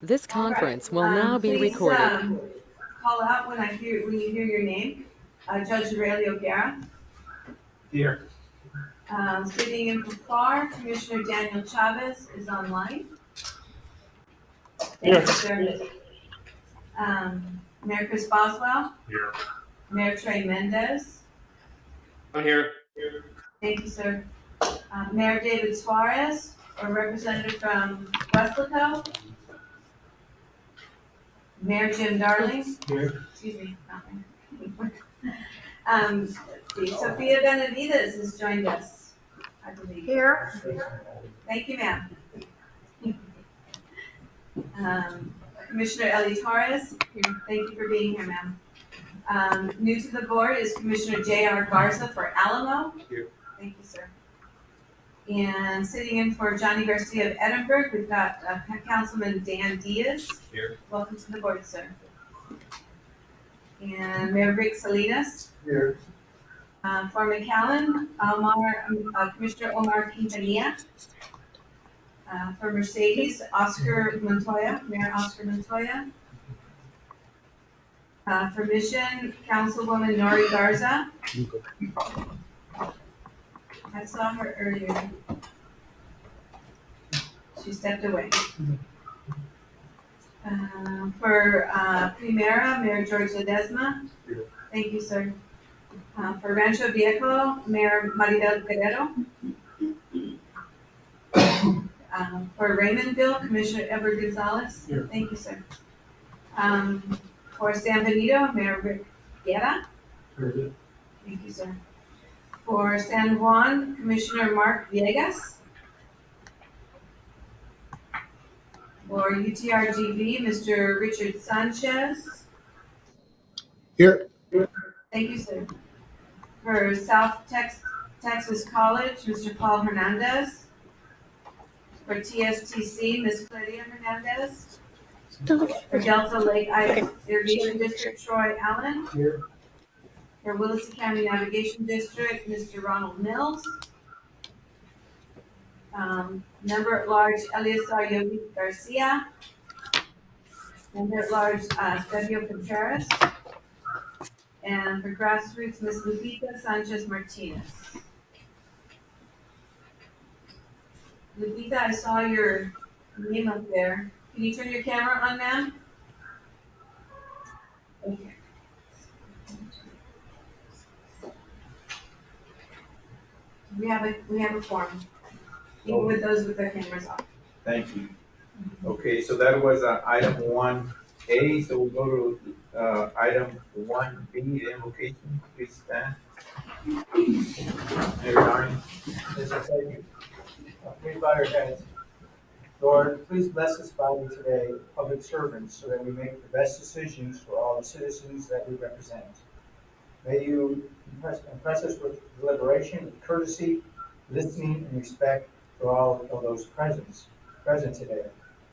This All right. conference will now be Please recorded. call out when you hear your name. Judge Aurelio Guerra. Here. Sitting in for FAR, Commissioner Daniel Chavez is online. Thank you, sir. Mayor Chris Boswell. Here. Mayor Trey Mendez. I'm here. Thank you, sir. Mayor David Suarez, a representative from Westlaco. Mayor Jim Darling. Here. Excuse me. Let's see. Sophia Benavides has joined us, I believe. Here. Thank you, ma'am. Commissioner Ellie Torres, thank you for being here, ma'am. New to the board is Commissioner J.R. Garza for Alamo. Here. Thank you, sir. And sitting in for Johnny Garcia of Edinburgh, we've got Councilman Dan Diaz. Here. Welcome to the board, sir. And Mayor Rick Salinas. Here. For McAllen, Commissioner Omar Quintanilla. For Mercedes, Oscar Montoya, Mayor Oscar Montoya. For Mission, Councilwoman Nori Garza. I saw her earlier. She stepped away. For Primera, Mayor George Ledesma. Thank you, sir. For Rancho Viejo, Mayor Maribel Guerrero. For Raymondville, Commissioner Edward Gonzalez. Here. Thank you, sir. For San Benito, Mayor Rick Guerra. Here. Thank you, sir. For San Juan, Commissioner Mark Villegas. For UTRGV, Mr. Richard Sanchez. Here. Thank you, sir. For South Texas College, Mr. Paul Hernandez. For TSTC, Ms. Claudia Hernandez. For Delta Lake Irrigation District, Troy Allen. Here. For Williston County Navigation District, Mr. Ronald Mills. Member at Large, Eleazar Yogi Garcia. Member at Large, Sergio Contreras. And for Grassroots, Ms. Lupita Sanchez Martinez. Lupita, I saw your name up there. Can you turn your camera on, ma'am? Okay. We have a form, even with those with their cameras off. Thank you. Okay, so that was item 1A, so we'll go to item 1B, the invocation. Please stand. Mayor Darling. Yes, sir, thank you. Please bow your heads. Lord, please bless us body today, public servants, so that we make the best decisions for all the citizens that we represent. May you impress us with deliberation, with courtesy, listening, and respect for all of those present today.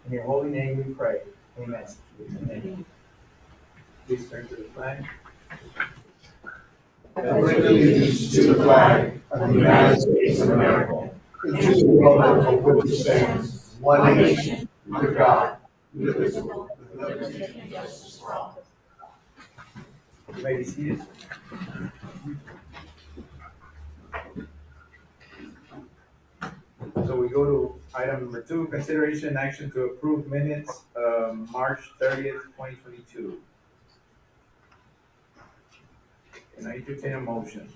In your holy name we pray. Amen. Amen. Please turn to the flag. I pledge allegiance to the flag of the United States of America and to the republic for which it stands, one nation, under God, indivisible, with liberty and justice for all. You may be seated. So we go to item number 2, consideration and action to approve minutes, March 30th, 2022. Can I entertain a motion?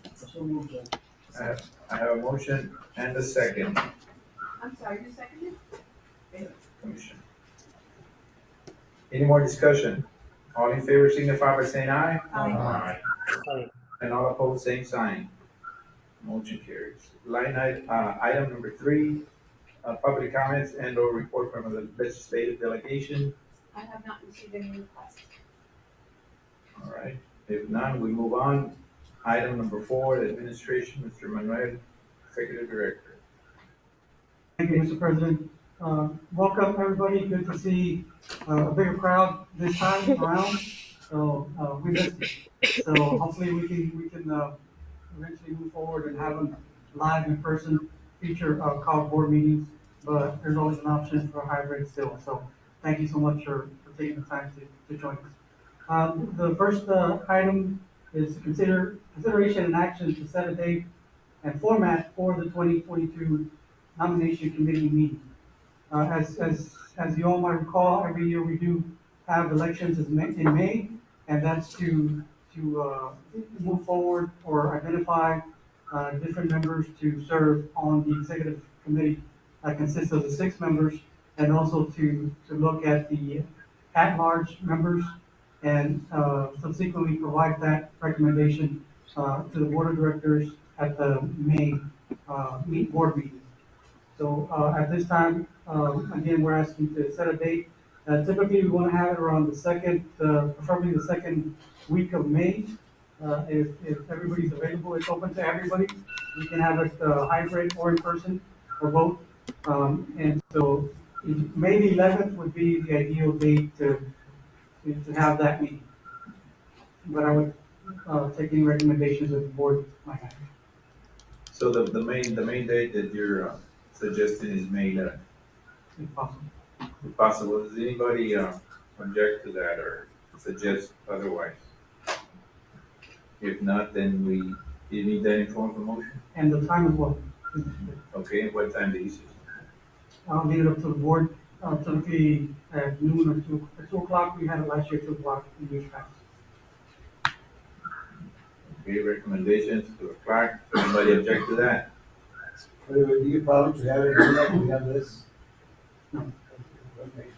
I have a motion and a second. I'm sorry, who seconded? Commission. Any more discussion? All in favor signify by saying aye. Aye. And all opposed, same sign. Motion carries. Item number 3, public comments and or report from the legislative delegation. I have not received any requests. All right, if none, we move on. Item number 4, the administration, Mr. Manuel, Executive Director. Thank you, Mr. President. Welcome, everybody. Good to see a bigger crowd this time around. So we missed it. So hopefully we can eventually move forward and have them live in person, feature call board meetings. But there's always an option for a hybrid still. So thank you so much for taking the time to join us. The first item is consideration and action to set a date and format for the 2022 nomination committee meeting. As you all might recall, every year we do have elections in May, and that's to move forward or identify different members to serve on the executive committee that consists of the 6 members, and also to look at the at-large members and subsequently provide that recommendation to the board of directors at the May board meeting. So at this time, again, we're asking to set a date. Typically, we want to have it around the second, preferably the second week of May. If everybody's available, it's open to everybody. We can have it hybrid or in person or both. And so May the 11th would be the ideal date to have that meeting. But I would take any recommendations that the board might have, So the main date that you're suggesting is May 11th. if possible. If possible, does anybody object to that or suggest otherwise? If not, then you need that in form of a motion? And the time as well. Okay, what time do you say? I'll leave it up to the board, typically at noon or 2 o'clock. We had it last year, 2 o'clock in years past. Okay, recommendations to the clerk. Anybody object to that? Would it be a problem to have it like we have this? No. Okay.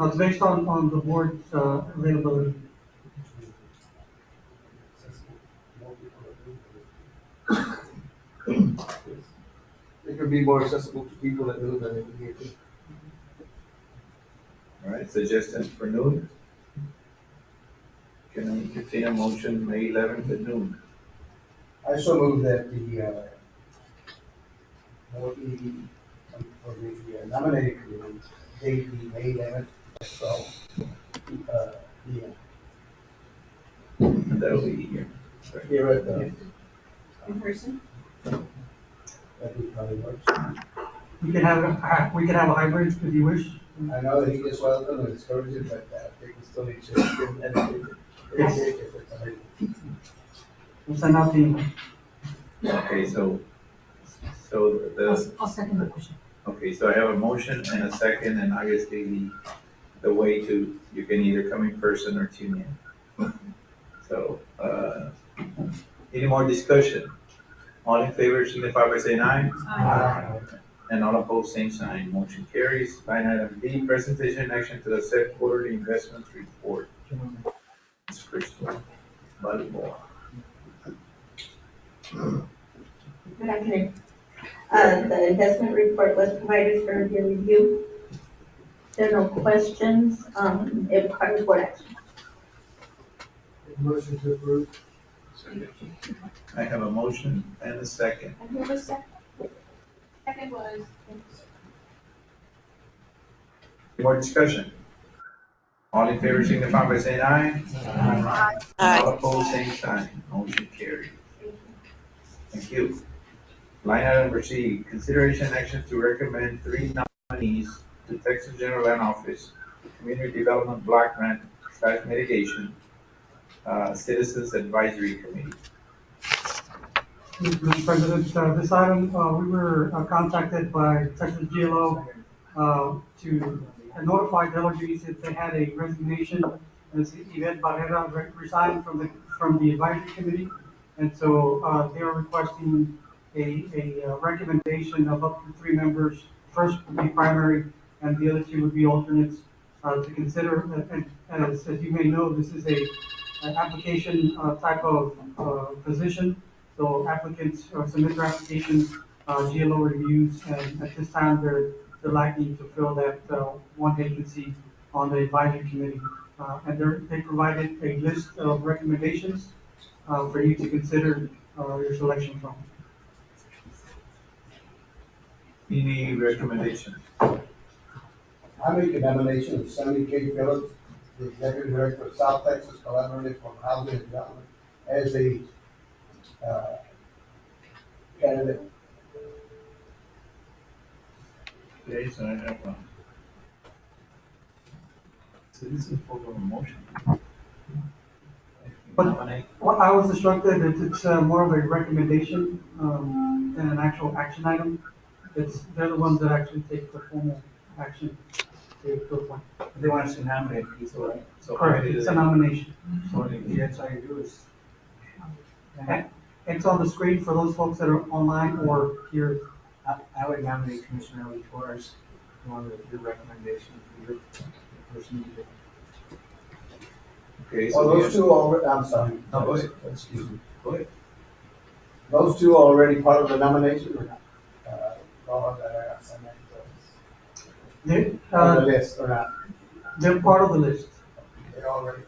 It's based on the board's availability. It could be more accessible to people at noon than it would be here. All right, suggestions for noon? Can I entertain a motion May 11th at noon? I so move that the for the nominating committee, date be May 11th, 12, p.m. And that'll be here. Here at the, In person? that would probably work. We can have a hybrid if you wish. I know that he is welcome and encourage it, but I think we still need to if it's available. We'll send out the email. Okay, so I'll second the motion. okay, so I have a motion and a second, and obviously the way you can either come in person or tune in. So, any more discussion? All in favor, signify by saying aye. Aye. And all opposed, same sign. Motion carries. Line item D, presentation and action to the set quarterly investments report. It's Crystal, volleyball. Good afternoon. The investment report was provided for your review. There are no questions. It requires board action. Motion to approve. I have a motion and a second. And who was second? Second was. More discussion? All in favor, signify by saying aye. All opposed, same sign. Motion carries. Thank you. Line item number C, consideration and action to recommend 3 nominees to Texas General Land Office Community Development Block Grant / Mitigation Citizens Advisory Committee. Mr. President, this item, we were contacted by Texas GLO to notify the LRGVDC that they had a resignation. As Yvette Barrera resigned from the advisory committee. And so they are requesting a recommendation of up to 3 members. First would be primary, and the other 2 would be alternates to consider. And as you may know, this is an application type of position. So applicants submit their applications, GLO reviews, and at this time they're lacking to fill that one vacancy on the advisory committee. And they provided a list of recommendations for you to consider your selection from. Any recommendations? I make a nomination of Sammy K. Phillips, the Executive Director of South Texas Collaborative for Housing and Development, as a candidate. Okay, so I have Citizen for a motion. But- Nominate. Well, I was instructed that it's more of a recommendation than an actual action item. They're the ones that actually take the formal action to appoint. They want us to nominate people, right? So how Correct, many do it's a they? nomination. So that's all you do is. It's on the screen for those folks that are online or here. I would nominate Commissioner Lee Torres, along with your recommendation for your person to do. Okay, Well, so we those two already, I'm sorry. No, go ahead. Excuse me. Go ahead. Those two are already part of the nomination or not? They, On the list or not? they're part of the list. They're already.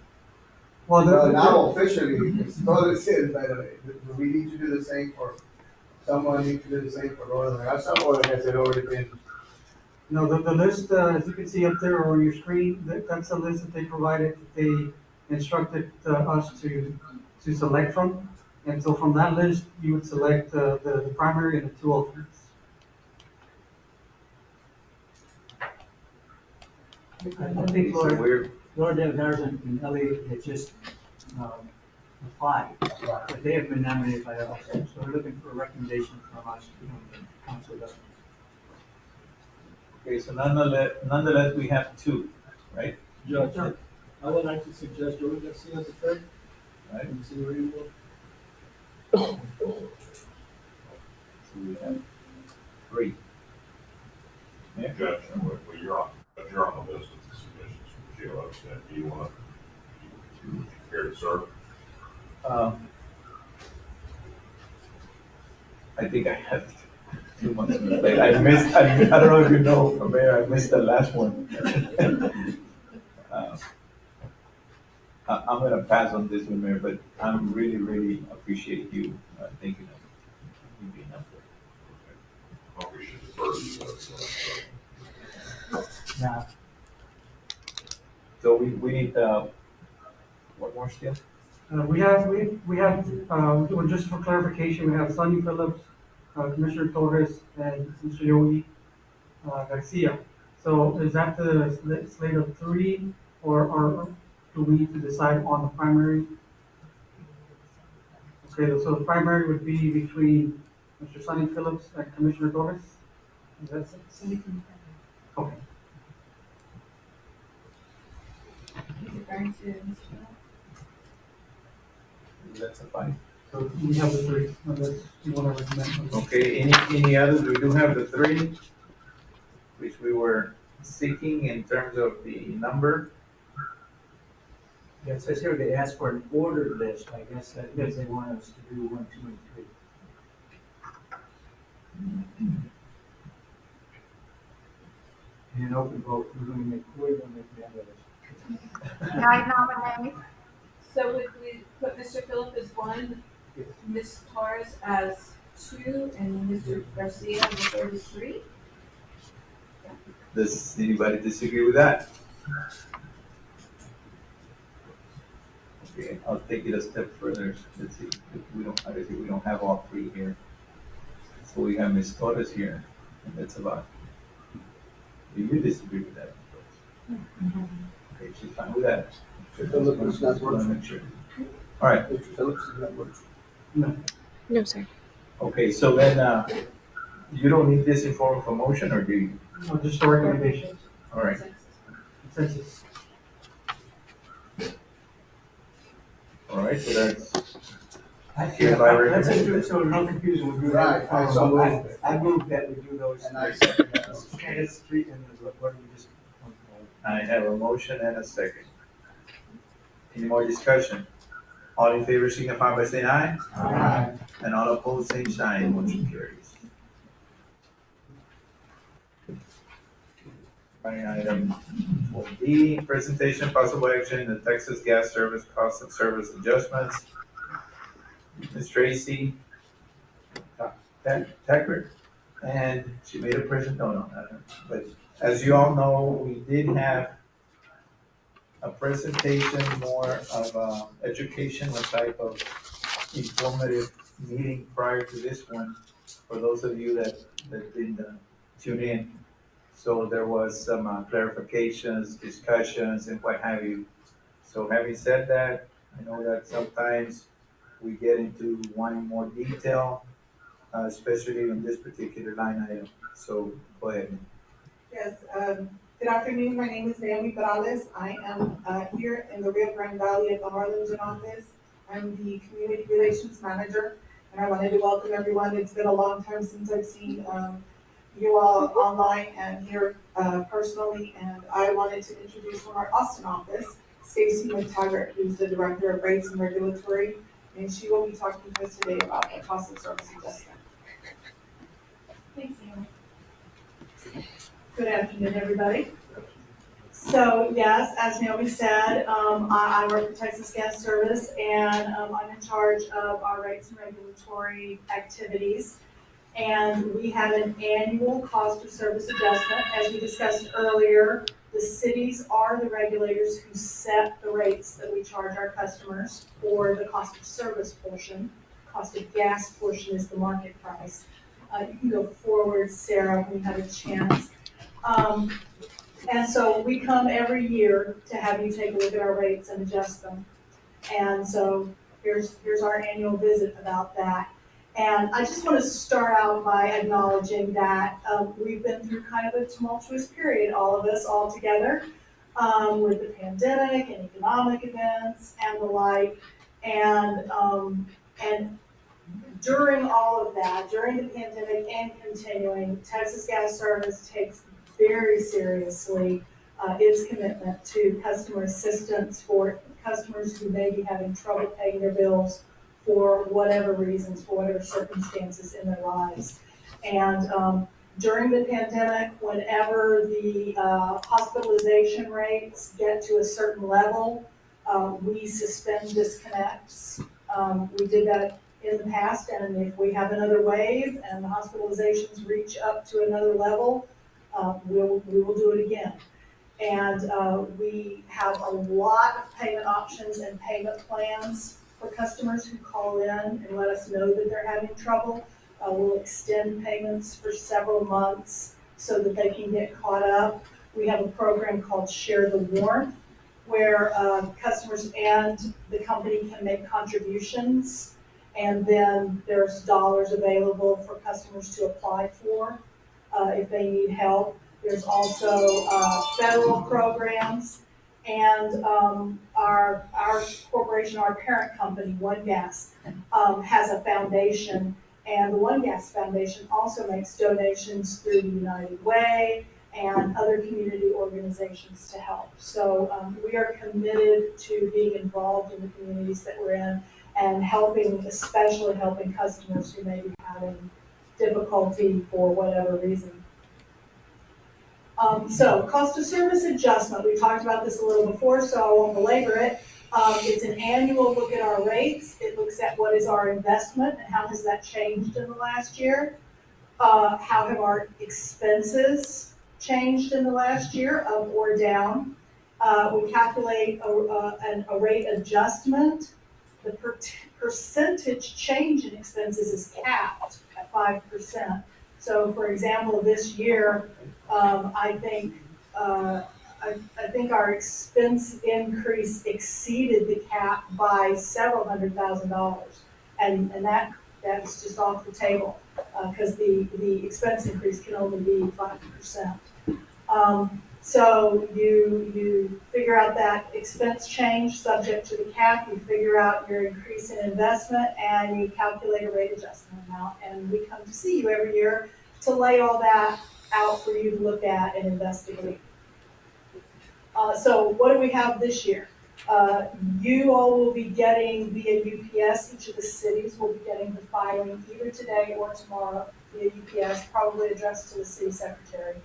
Well, Well, now officially, it's totally said, by the way, do we need to do the same for, someone need to do the same for Laura Garza, or has it already been? no, the list, as you can see up there on your screen, that's a list that they provided, that they instructed us to select from. And so from that list, you would select the primary and the two alternates. I think So we're, Laura Del Garza and Elliot had just applied, but they have been nominated by us, so we're looking for a recommendation from us, from the council. okay, so nonetheless, we have two, right? Judge, I would like to suggest Joey Garcia as the third, Right? and see where you go. So we have three. Yeah. Judge, well, you're on the list of the submissions from the GLO, so do you want to care to serve? I think I have 2 months on the plate. I don't know if you know, Mayor, I missed the last one. I'm gonna pass on this one, Mayor, but I'm really appreciate you thinking of you being up there. Well, we should defer to the, Yeah. So we need, what more still? We have, well, just for clarification, we have Sonny Phillips, Commissioner Torres, and Mr. Yogi Garcia. So is that the slate of three, or do we need to decide on the primary? Okay, so the primary would be between Mr. Sonny Phillips and Commissioner Torres? Is that it? Okay. Referring to Mr. That's a fine. So we have the three, unless you want to recommend. Okay, any others? We do have the three, which we were seeking in terms of the number. Yeah, it says here they asked for an ordered list, I guess that means they want us to do 1, 2, and 3. In an open vote, we're gonna make the other list. Can I nominate? So would we put Mr. Phillips as one, Ms. Torres as two, and Mr. Garcia as the third as three? Does anybody disagree with that? Okay, I'll take it a step further. Let's see, if we don't, obviously, we don't have all three here. So we have Ms. Torres here, and that's about. Do you disagree with that? Okay, she's fine with that. Mr. Phillips is not Wanna working. make sure. All right, Mr. Phillips is not working. No. No, sir. okay, so then, you don't need this in form of a motion, or do you? No, just a recommendation, All right, consensus. all right, so that's, Let's just do it so no confusion, we'll do Right, that. I move that we do those. And I second that. And it's three, and what do we just? I have a motion and a second. Any more discussion? All in favor signify by saying aye. Aye. And all opposed, same sign, motion carries. Line item 4D, presentation possible action, the Texas Gas Service Cost of Service Adjustments. Ms. Tracy Tackert, and she made a no, not her. But as you all know, we did have a presentation, more of educational type of informative meeting prior to this one, for those of you that didn't tune in. So there was some clarifications, discussions, and what have you. So having said that, I know that sometimes we get into wanting more detail, especially on this particular line item. So go ahead. Yes, good afternoon. My name is Naomi Perales. I am here in the Rio Grande Valley at the Harlingen office. I'm the Community Relations Manager, and I wanted to welcome everyone. It's been a long time since I've seen you all online and here personally, and I wanted to introduce from our Austin office, Stacy McTaggart, who's the Director of Rates and Regulatory, and she will be talking to us today about the cost of service adjustment. Thanks, Amy. Good afternoon, everybody. So yes, as Naomi said, I work for Texas Gas Service, and I'm in charge of our rates and regulatory activities. And we have an annual cost of service adjustment. As we discussed earlier, the cities are the regulators who set the rates that we charge our customers for the cost of service portion. Cost of gas portion is the market price. You can go forward, Sarah, when you have a chance. And so we come every year to have you take a look at our rates and adjust them. And so here's our annual visit about that. And I just want to start out by acknowledging that we've been through kind of a tumultuous period, all of us, all together, with the pandemic and economic events and the like. And during all of that, during the pandemic and continuing, Texas Gas Service takes very seriously its commitment to customer assistance for customers who may be having trouble paying their bills for whatever reasons, for whatever circumstances in their lives. And during the pandemic, whenever the hospitalization rates get to a certain level, we suspend disconnects. We did that in the past, and if we have another wave and the hospitalizations reach up to another level, we will do it again. And we have a lot of payment options and payment plans for customers who call in and let us know that they're having trouble. We'll extend payments for several months so that they can get caught up. We have a program called Share the Warmth, where customers and the company can make contributions, and then there's dollars available for customers to apply for if they need help. There's also federal programs, and our corporation, our parent company, One Gas, has a foundation, and the One Gas Foundation also makes donations through the United Way and other community organizations to help. So we are committed to being involved in the communities that we're in and helping, especially helping customers who may be having difficulty for whatever reason. So cost of service adjustment, we talked about this a little before, so I won't belabor it. It's an annual look at our rates. It looks at what is our investment and how has that changed in the last year. How have our expenses changed in the last year, up or down. We calculate a rate adjustment. The percentage change in expenses is capped at 5%. So for example, this year, I think our expense increase exceeded the cap by several $100,000, and that's just off the table because the expense increase can only be 5%. So you figure out that expense change subject to the cap, you figure out your increase in investment, and you calculate a rate adjustment amount. And we come to see you every year to lay all that out for you to look at and investigate. So what do we have this year? You all will be getting via UPS, each of the cities will be getting the filing either today or tomorrow via UPS, probably addressed to the city secretary.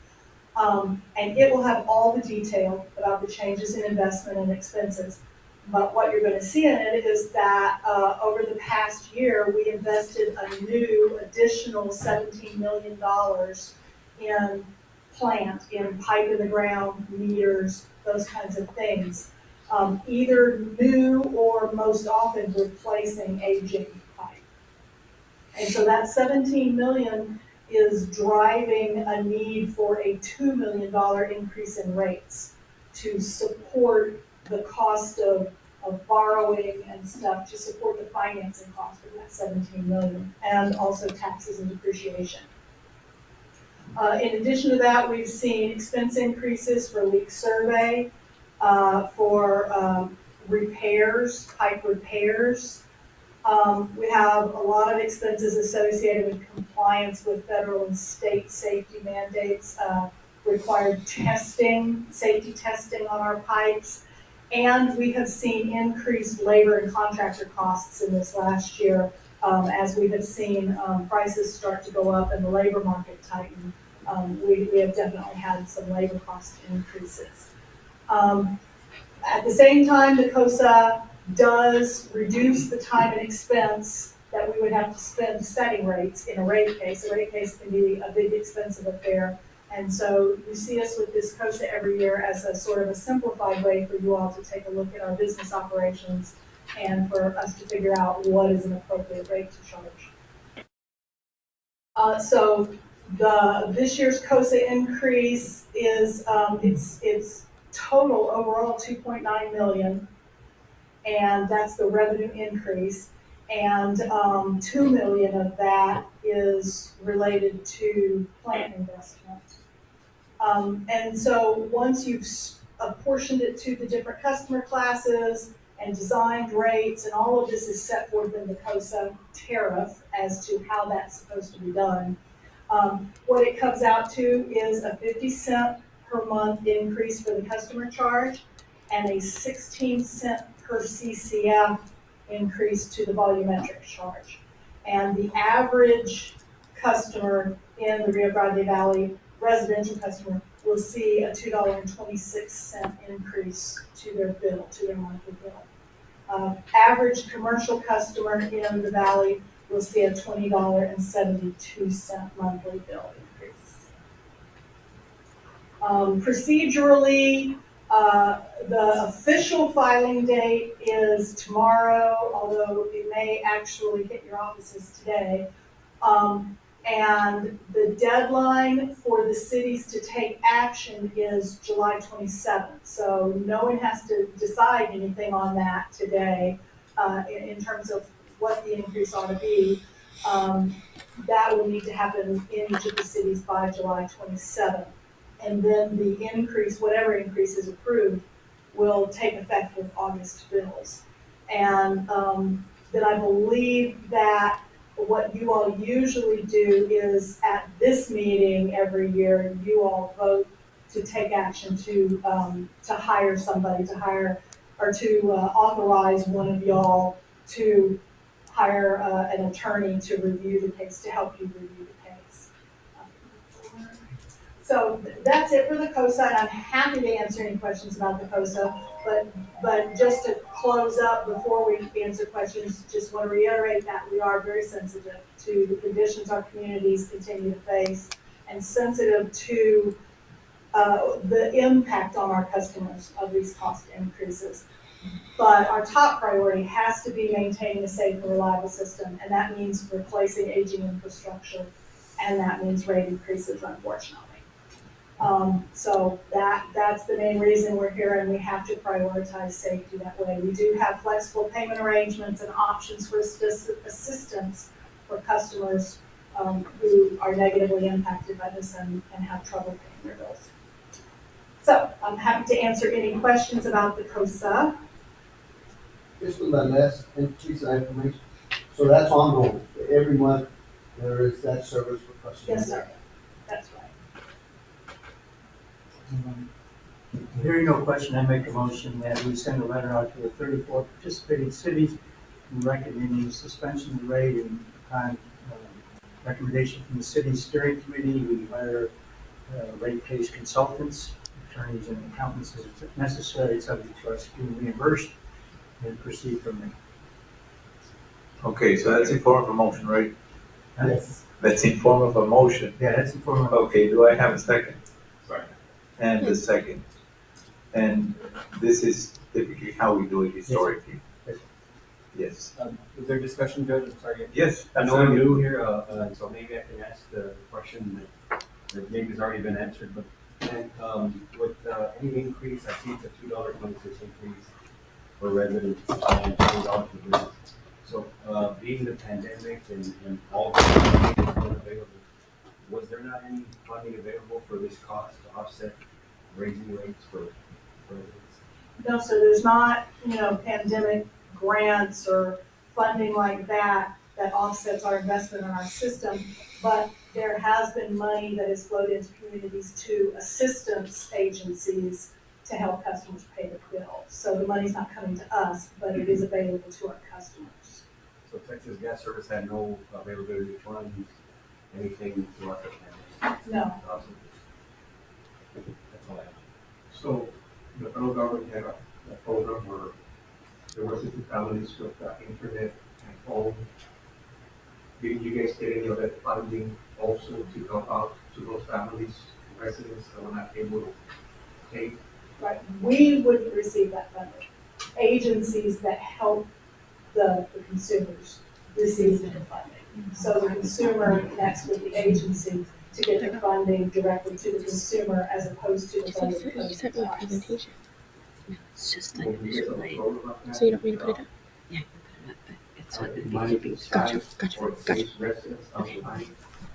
And it will have all the detail about the changes in investment and expenses. But what you're going to see in it is that over the past year, we invested a new additional $17 million in plant, in pipe in the ground, meters, those kinds of things. Either new or most often replacing aging pipe. And so that $17 million is driving a need for a $2 million increase in rates to support the cost of borrowing and stuff, to support the financing cost of that 17 million, and also taxes and depreciation. In addition to that, we've seen expense increases for leak survey, for repairs, pipe repairs. We have a lot of expenses associated with compliance with federal and state safety mandates, required testing, safety testing on our pipes. And we have seen increased labor and contractor costs in this last year, as we have seen prices start to go up and the labor market tighten. We have definitely had some labor cost increases. At the same time, the COSA does reduce the time and expense that we would have to spend setting rates in a rate case. A rate case can be a big, expensive affair. And so you see us with this COSA every year as a sort of a simplified way for you all to take a look at our business operations and for us to figure out what is an appropriate rate to charge. So this year's COSA increase is, it's total overall 2.9 million, and that's the revenue increase. And 2 million of that is related to plant investment. And so once you've apportioned it to the different customer classes and designed rates, and all of this is set forth in the COSA tariff as to how that's supposed to be done, what it comes out to is a 50-cent per month increase for the customer charge and a 16-cent per CCF increase to the volumetric charge. And the average customer in the Rio Grande Valley, residential customer, will see a $2.26 increase to their bill, to their monthly bill. Average commercial customer in the valley will see a $20.72 monthly bill increase. Procedurally, the official filing date is tomorrow, although it may actually hit your offices today. And the deadline for the cities to take action is July 27th. So no one has to decide anything on that today in terms of what the increase ought to be. That will need to happen in each of the cities by July 27th. And then the increase, whatever increase is approved, will take effect with August bills. And then I believe that what you all usually do is at this meeting every year, you all vote to take action to hire somebody, or to authorize one of y'all to hire an attorney to review the case, to help you review the case. So that's it for the COSA, and I'm happy to answer any questions about the COSA, but just to close up before we answer questions, just want to reiterate that we are very sensitive to the conditions our communities continue to face, and sensitive to the impact on our customers of these cost increases. But our top priority has to be maintaining a safe and reliable system, and that means replacing aging infrastructure, and that means rate increases, unfortunately. So that's the main reason we're here, and we have to prioritize safety that way. We do have flexible payment arrangements and options for assistance for customers who are negatively impacted by this and have trouble paying their bills. So I'm happy to answer any questions about the COSA. Just on the last piece of information, so that's ongoing, every month there is that service for customers? Yes, sir, that's right. Hearing no question, I make a motion that we send a letter out to the 34 participating cities recommending suspension of the rate, and upon recommendation from the city steering committee, we hire rate case consultants, attorneys, and accountants as necessary, subject to us being reimbursed, and proceed from there. Okay, so that's in form of a motion, right? Yes. That's in form of a motion. Yeah, that's in form of. Okay, do I have a second? Second. And the second. And this is typically how we do it historically. Yes. Yes. Is there discussion, Judge? I'm sorry. Yes, I know I'm absolutely. new here, so maybe I can ask the question that maybe has already been answered, but and, with any increase, I see it's a $2.26 increase for residents and $20 for business. So, being the pandemic and all the funding that's been available, was there not any funding available for this cost to offset raising rates for residents? No, so there's not, pandemic grants or funding like that that offsets our investment in our system, but there has been money that has flowed into communities to assistance agencies to help customers pay the bill. So the money's not coming to us, but it is available to our customers. So Texas Gas Service had no availability of funds, anything throughout the pandemic? No. Awesome. That's all I have. So the federal government had a program where there were 50 families with internet and phone. Did you guys get any of that funding also to help out to those families, residents that were not able to pay? Right, we wouldn't receive that funding. Agencies that help the consumers receive the funding. So the consumer connects with the agency to get the funding directly to the consumer as opposed to the funding You coming sent to me a us. presentation. No, it's just like Well, do you guys have a visually. program about that? So you don't need to put it up? Yeah, you can put it up, but it's not It gonna might be. be Gotcha, size gotcha, or gotcha. face residents sometimes.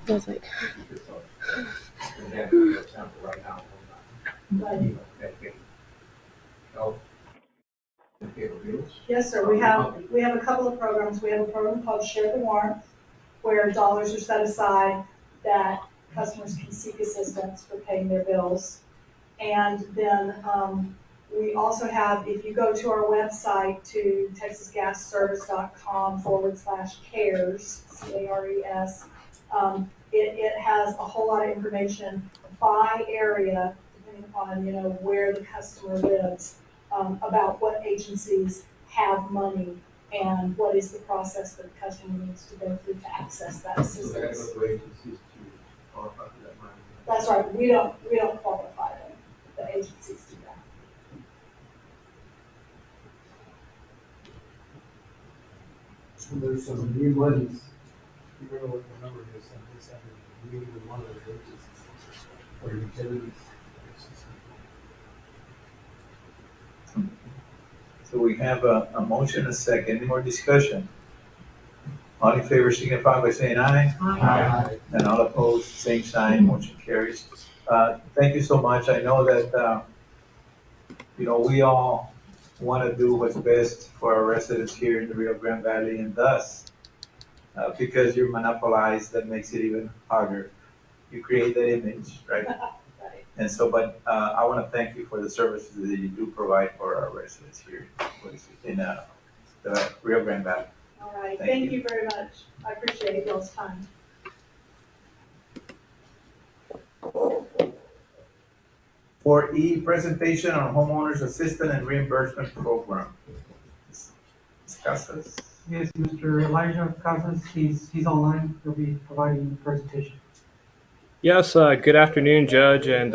I was like, Because again, for example, right now, Right. that can help and pay the bills. Yes, sir, we have a couple of programs. We have a program called Share the Warmth, where dollars are set aside that customers can seek assistance for paying their bills. And then we also have, if you go to our website to texasgasservice.com/cares, CARES, it has a whole lot of information by area, depending upon, where the customer lives, about what agencies have money and what is the process that the customer needs to go through to access that So they gotta assistance. go to agencies to qualify for that money. That's right, we don't qualify them, the agencies do that. So there's some new monies. You remember what the number is, and this happened, we need one of those agencies for utilities. So we have a motion, a second. Any more discussion? All in favor signify by saying aye. Aye. And all opposed, same sign, motion carries. Thank you so much. I know that, we all want to do what's best for our residents here in the Rio Grande Valley, and thus, because you're monopolized, that makes it even harder. You create that image, right? Right. And so, but I want to thank you for the services that you do provide for our residents here in the Rio Grande Valley. All right, Thank thank you. you very much. I appreciate y'all's time. 4E, presentation on homeowners assistance and reimbursement program. Ms. Casas? Yes, Mr. Elijah Casas, he's online. He'll be providing the presentation. Yes, good afternoon, Judge and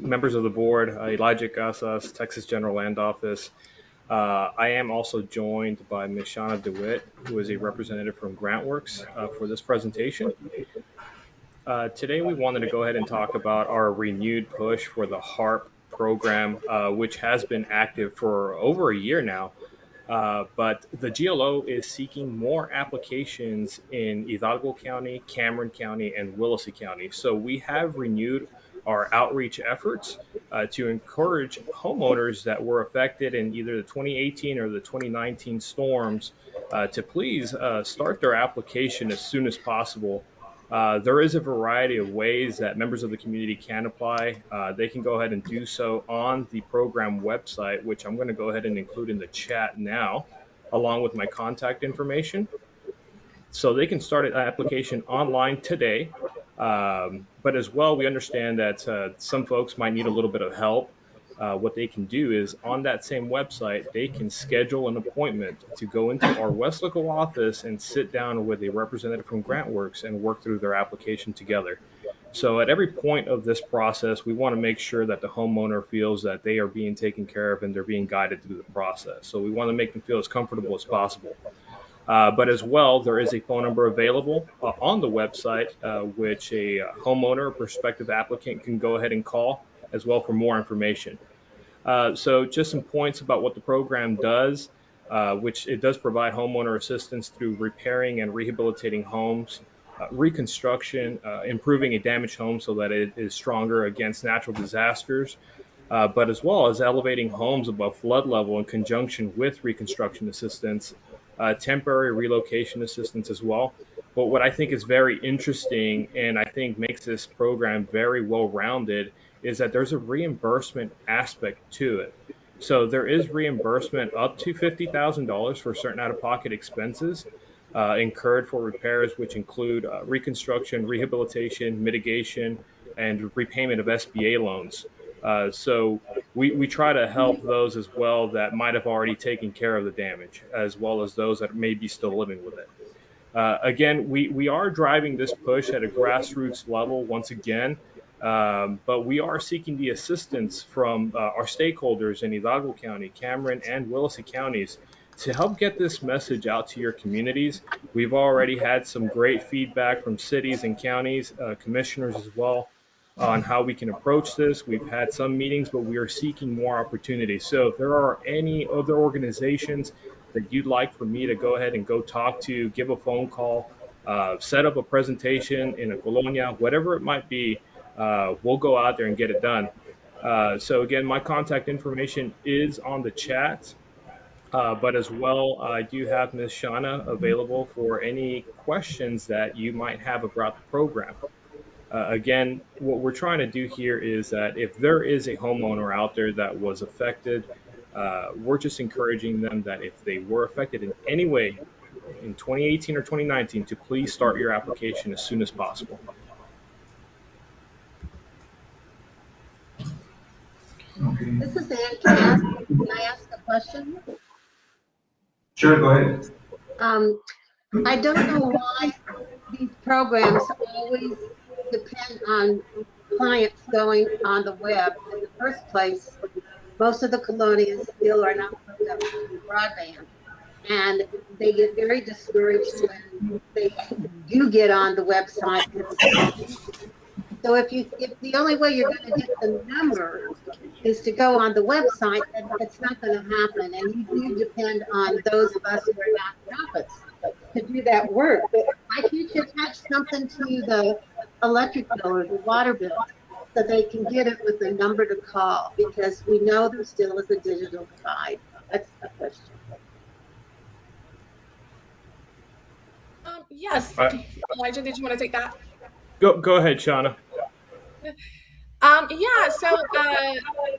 members of the board. Elijah Casas, Texas General Land Office. I am also joined by Ms. Shauna DeWitt, who is a representative from GrantWorks for this presentation. Today we wanted to go ahead and talk about our renewed push for the HARP program, which has been active for over a year now. But the GLO is seeking more applications in Hidalgo County, Cameron County, and Willacy County. So we have renewed our outreach efforts to encourage homeowners that were affected in either the 2018 or the 2019 storms to please start their application as soon as possible. There is a variety of ways that members of the community can apply. They can go ahead and do so on the program website, which I'm going to go ahead and include in the chat now, along with my contact information. So they can start an application online today. But as well, we understand that some folks might need a little bit of help. What they can do is on that same website, they can schedule an appointment to go into our West Local office and sit down with a representative from GrantWorks and work through their application together. So at every point of this process, we want to make sure that the homeowner feels that they are being taken care of and they're being guided through the process. So we want to make them feel as comfortable as possible. But as well, there is a phone number available on the website, which a homeowner or prospective applicant can go ahead and call as well for more information. So just some points about what the program does, which it does provide homeowner assistance through repairing and rehabilitating homes, reconstruction, improving a damaged home so that it is stronger against natural disasters, but as well as elevating homes above flood level in conjunction with reconstruction assistance, temporary relocation assistance as well. But what I think is very interesting and I think makes this program very well rounded is that there's a reimbursement aspect to it. So there is reimbursement up to $50,000 for certain out of pocket expenses incurred for repairs, which include reconstruction, rehabilitation, mitigation, and repayment of SBA loans. So we try to help those as well that might have already taken care of the damage, as well as those that may be still living with it. Again, we are driving this push at a grassroots level once again, but we are seeking the assistance from our stakeholders in Hidalgo County, Cameron, and Willacy counties to help get this message out to your communities. We've already had some great feedback from cities and counties, commissioners as well, on how we can approach this. We've had some meetings, but we are seeking more opportunities. So if there are any other organizations that you'd like for me to go ahead and go talk to, give a phone call, set up a presentation in a colonia, whatever it might be, we'll go out there and get it done. So again, my contact information is on the chat, but as well, I do have Ms. Shauna available for any questions that you might have about the program. Again, what we're trying to do here is that if there is a homeowner out there that was affected, we're just encouraging them that if they were affected in any way in 2018 or 2019, to please start your application as soon as possible. Okay. This is Ann. Can I ask a question? Sure, go ahead. I don't know why these programs always depend on clients going on the web. In the first place, most of the colonias still are not hooked up to broadband, and they get very discouraged when they do get on the website. So if the only way you're going to get the number is to go on the website, then it's not going to happen. And you do depend on those of us who are nonprofits to do that work. Why can't you attach something to the electric bill or the water bill so they can get it with a number to call? Because we know there still is a digital divide. That's the question. Yes. Elijah, did you want to take that? Go ahead, Shauna. Yeah, so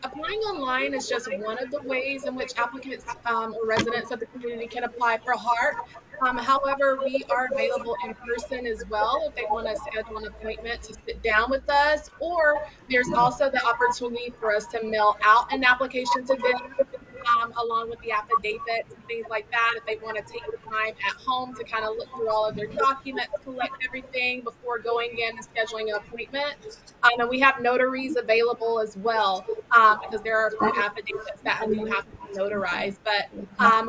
applying online is just one of the ways in which applicants or residents of the community can apply for HART. However, we are available in person as well if they want to schedule an appointment to sit down with us, or there's also the opportunity for us to mail out an application to them. Along with the affidavits and things like that, if they want to take time at home to kind of look through all of their documents, collect everything before going in and scheduling an appointment. And we have notaries available as well, because there are some affidavits that do have to be notarized. But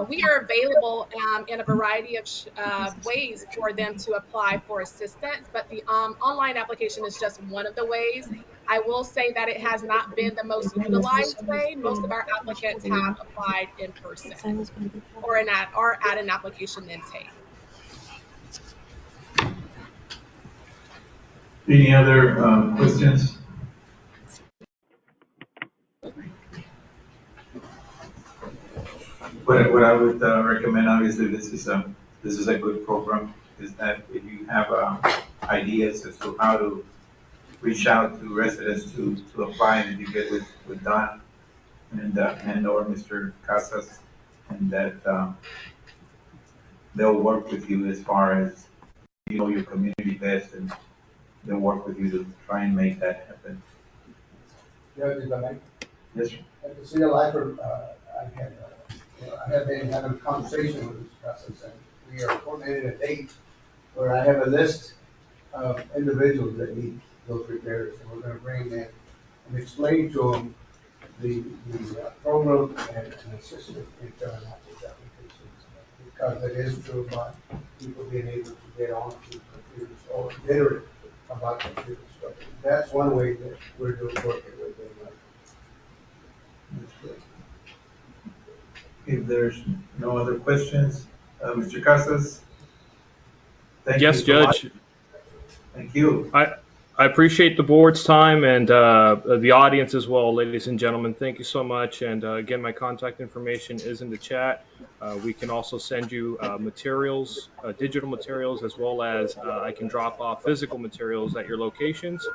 we are available in a variety of ways for them to apply for assistance. But the online application is just one of the ways. I will say that it has not been the most utilized way. Most of our applicants have applied in person or at an application intake. Any other questions? What I would recommend, obviously, this is a good program, is that if you have ideas as to how to reach out to residents to apply, and you get with Don and or Mr. Casas, and that they'll work with you as far as you know your community best, and they'll work with you to try and make that happen. Judge, if I may? Yes, sir. At the city of Lyford, I have been having a conversation with Mr. Casas, and we are coordinating a date where I have a list of individuals that need those repairs, and we're gonna bring them in and explain to them the program and assist them in filling out these applications. that is true about people being able to get onto computers or literate about computers. So that's one way that we're doing working with them. That's good. If there's no other questions, Mr. Casas? Thank Yes, you so much. Judge. Thank you. I appreciate the board's time and the audience as well, ladies and gentlemen. Thank you so much. And again, my contact information is in the chat. We can also send you materials, digital materials, as well as I can drop off physical materials at your locations.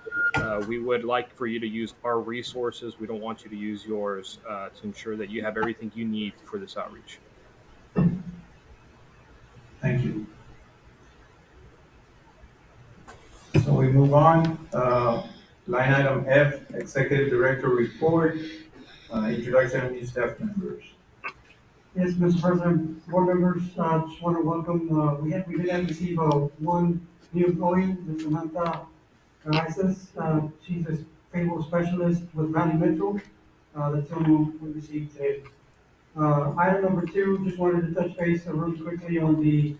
We would like for you to use our resources. We don't want you to use yours to ensure that you have everything you need for this outreach. Thank you. So we move on. Line item F, Executive Director Report, introduction of new staff members. Yes, Mr. President, board members, just want to welcome, we did have receive one new employee, Ms. Samantha Isis. She's a payroll specialist with Valley Metro. That's the only one we received today. Item number 2, just wanted to touch base really quickly on the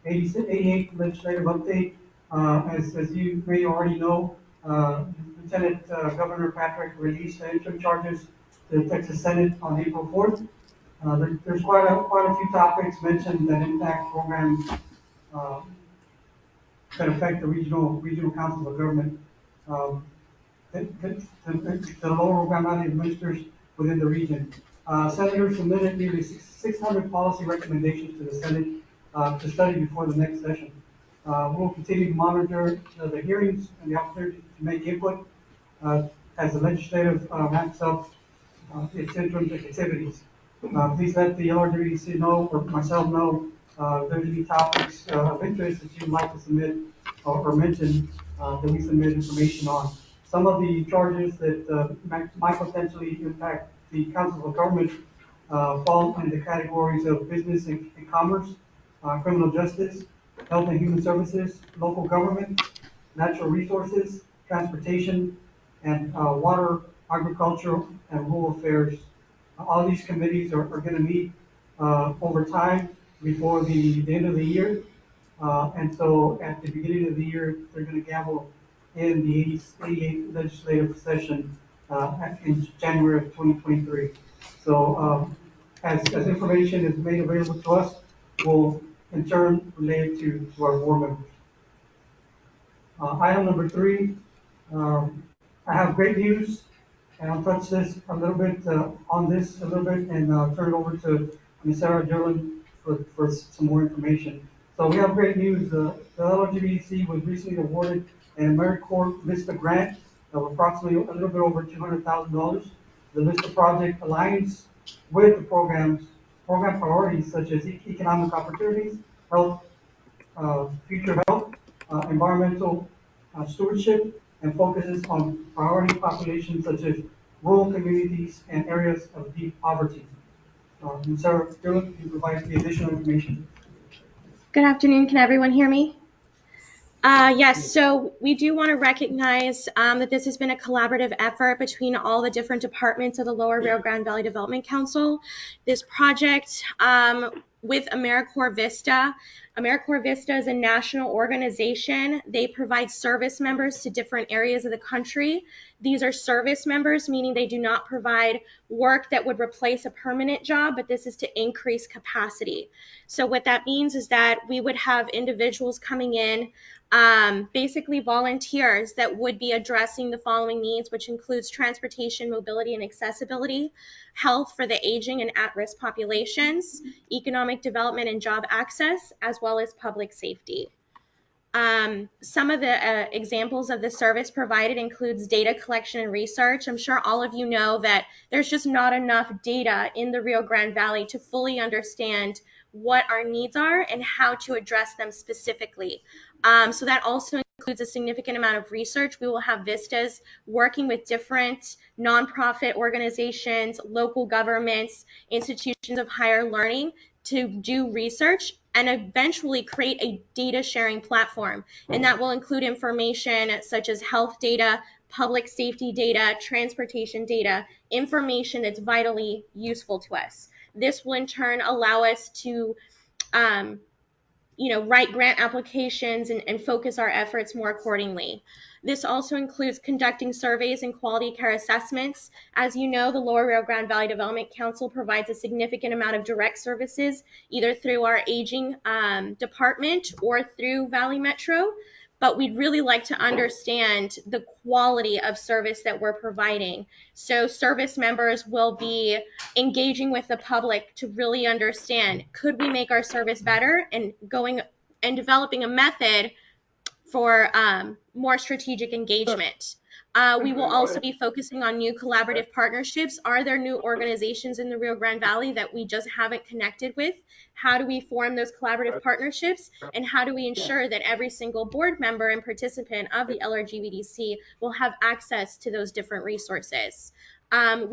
88 legislative update. As you may already know, Lieutenant Governor Patrick released the interim charges to the Texas Senate on April 4th. There's quite a few topics mentioned that impact programs uh, that affect the regional councils of government. Um, the lower Oglala Valley administers within the region. Senators submitted nearly 600 policy recommendations to the Senate to study before the next session. We'll continue to monitor the hearings and the opportunity to make input as the legislative ramps up its interim activities. Please let the LRGVDC know, or myself know, if there's any topics of interest that you'd like to submit or mention that we submit information on. Some of the charges that might potentially impact the councils of government fall into the categories of business and commerce, criminal justice, health and human services, local government, natural resources, transportation, and water, agriculture, and rural affairs. All these committees are going to meet over time before the end of the year. And so at the beginning of the year, they're going to gavel in the 88th legislative session in January of 2023. So as information is made available to us, we'll in turn relay it to our board members. Item number 3, I have great news, and I'll touch this a little bit on this a little bit, and turn it over to Ms. Sarah Gerlin for some more information. So we have great news. The LRGVDC was recently awarded an AmeriCorps Vista grant of approximately a little bit over $200,000. The Vista project aligns with the program priorities such as economic opportunities, health, future health, environmental stewardship, and focuses on priority populations such as rural communities and areas of deep poverty. Ms. Sarah Dillon, can provide the additional information. Good afternoon. Can everyone hear me? Yes, so we do want to recognize that this has been a collaborative effort between all the different departments of the Lower Rio Grande Valley Development Council. This project with AmeriCorps Vista. AmeriCorps Vista is a national organization. They provide service members to different areas of the country. These are service members, meaning they do not provide work that would replace a permanent job, but this is to increase capacity. So what that means is that we would have individuals coming in, basically volunteers that would be addressing the following needs, which includes transportation, mobility, and accessibility, health for the aging and at-risk populations, economic development and job access, as well as public safety. Some of the examples of the service provided includes data collection and research. I'm sure all of you know that there's just not enough data in the Rio Grande Valley to fully understand what our needs are and how to address them specifically. So that also includes a significant amount of research. We will have Vistas working with different nonprofit organizations, local governments, institutions of higher learning to do research and eventually create a data sharing platform. And that will include information such as health data, public safety data, transportation data, information that's vitally useful to us. This will in turn allow us to write grant applications and focus our efforts more accordingly. This also includes conducting surveys and quality care assessments. As you know, the Lower Rio Grande Valley Development Council provides a significant amount of direct services, either through our aging department or through Valley Metro. But we'd really like to understand the quality of service that we're providing. So service members will be engaging with the public to really understand, could we make our service better, and going and developing a method for more strategic engagement. We will also be focusing on new collaborative partnerships. Are there new organizations in the Rio Grande Valley that we just haven't connected with? How do we form those collaborative partnerships? And how do we ensure that every single board member and participant of the LRGVDC will have access to those different resources?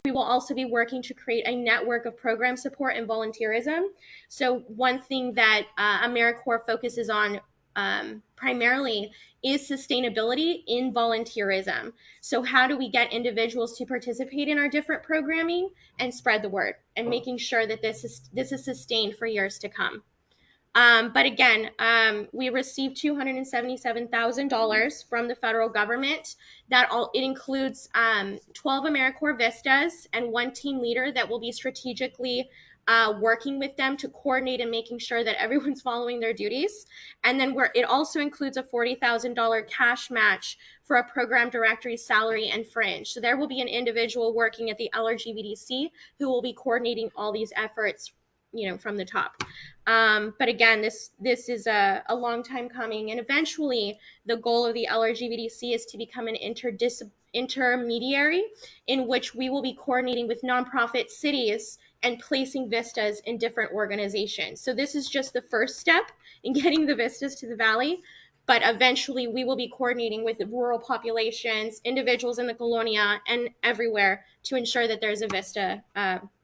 We will also be working to create a network of program support and volunteerism. So one thing that AmeriCorps focuses on primarily is sustainability in volunteerism. So how do we get individuals to participate in our different programming and spread the word, and making sure that this is sustained for years to come. But again, we received $277,000 from the federal government. It includes 12 AmeriCorps Vistas and 1 team leader that will be strategically working with them to coordinate and making sure that everyone's following their duties. And then it also includes a $40,000 cash match for a program directory's salary and fringe. So there will be an individual working at the LRGVDC who will be coordinating all these efforts, from the top. But again, this is a long time coming, and eventually the goal of the LRGVDC is to become an intermediary in which we will be coordinating with nonprofit cities and placing vistas in different organizations. So this is just the first step in getting the vistas to the valley, but eventually we will be coordinating with the rural populations, individuals in the colonia, and everywhere to ensure that there's a vista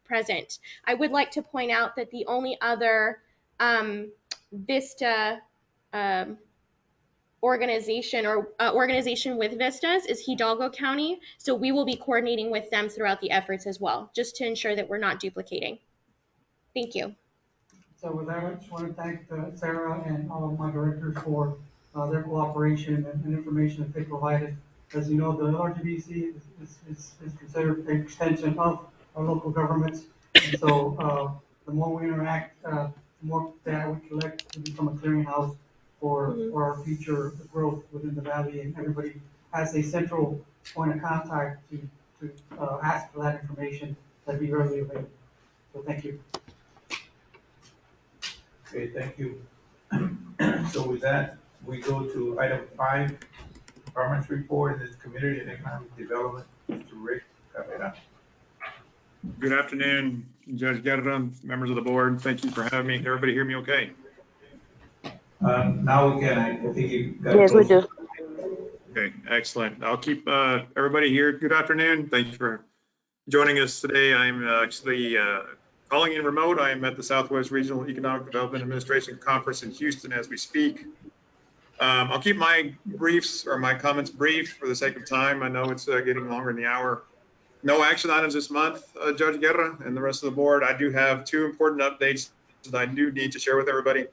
present. I would like to point out that the only other Vista organization or organization with vistas is Hidalgo County. So we will be coordinating with them throughout the efforts as well, just to ensure that we're not duplicating. Thank you. So with that, I just want to thank Sarah and all of my directors for their cooperation and information that they provided. As you know, the LRGVDC is considered an extension of our local governments. And so the more we interact, the more data we collect to become a clearinghouse for our future growth within the valley, and everybody has a central point of contact to ask for that information that'd be readily available. So thank you. Okay, thank you. So with that, we go to item 5, Department's report, and it's Community and Economic Development. Mr. Rick Cabrera. Good afternoon, Judge Guerra, members of the board. Thank you for having me. Can everybody hear me okay? Now we can. I think you got Yes, we do. Okay, excellent. I'll keep everybody here. Good afternoon. Thank you for joining us today. I'm actually calling in remote. I am at the Southwest Regional Economic Development Administration Conference in Houston as we speak. I'll keep my briefs or my comments brief for the sake of time. I know it's getting longer in the hour. No action items this month, Judge Guerra and the rest of the board. I do have 2 important updates that I do need to share with everybody.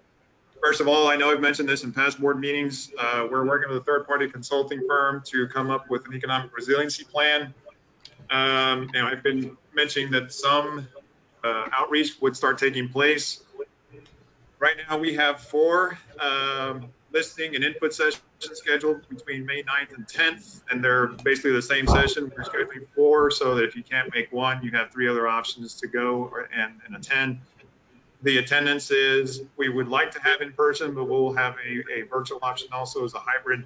First of all, I know I've mentioned this in past board meetings. We're working with a third-party consulting firm to come up with an economic resiliency plan. And I've been mentioning that some outreach would start taking place. Right now, we have 4 listening and input sessions scheduled between May 9th and 10th, and they're basically the same session. We're scheduling 4 so that if you can't make one, you have 3 other options to go and attend. The attendance is, we would like to have in person, but we'll have a virtual option also as a hybrid.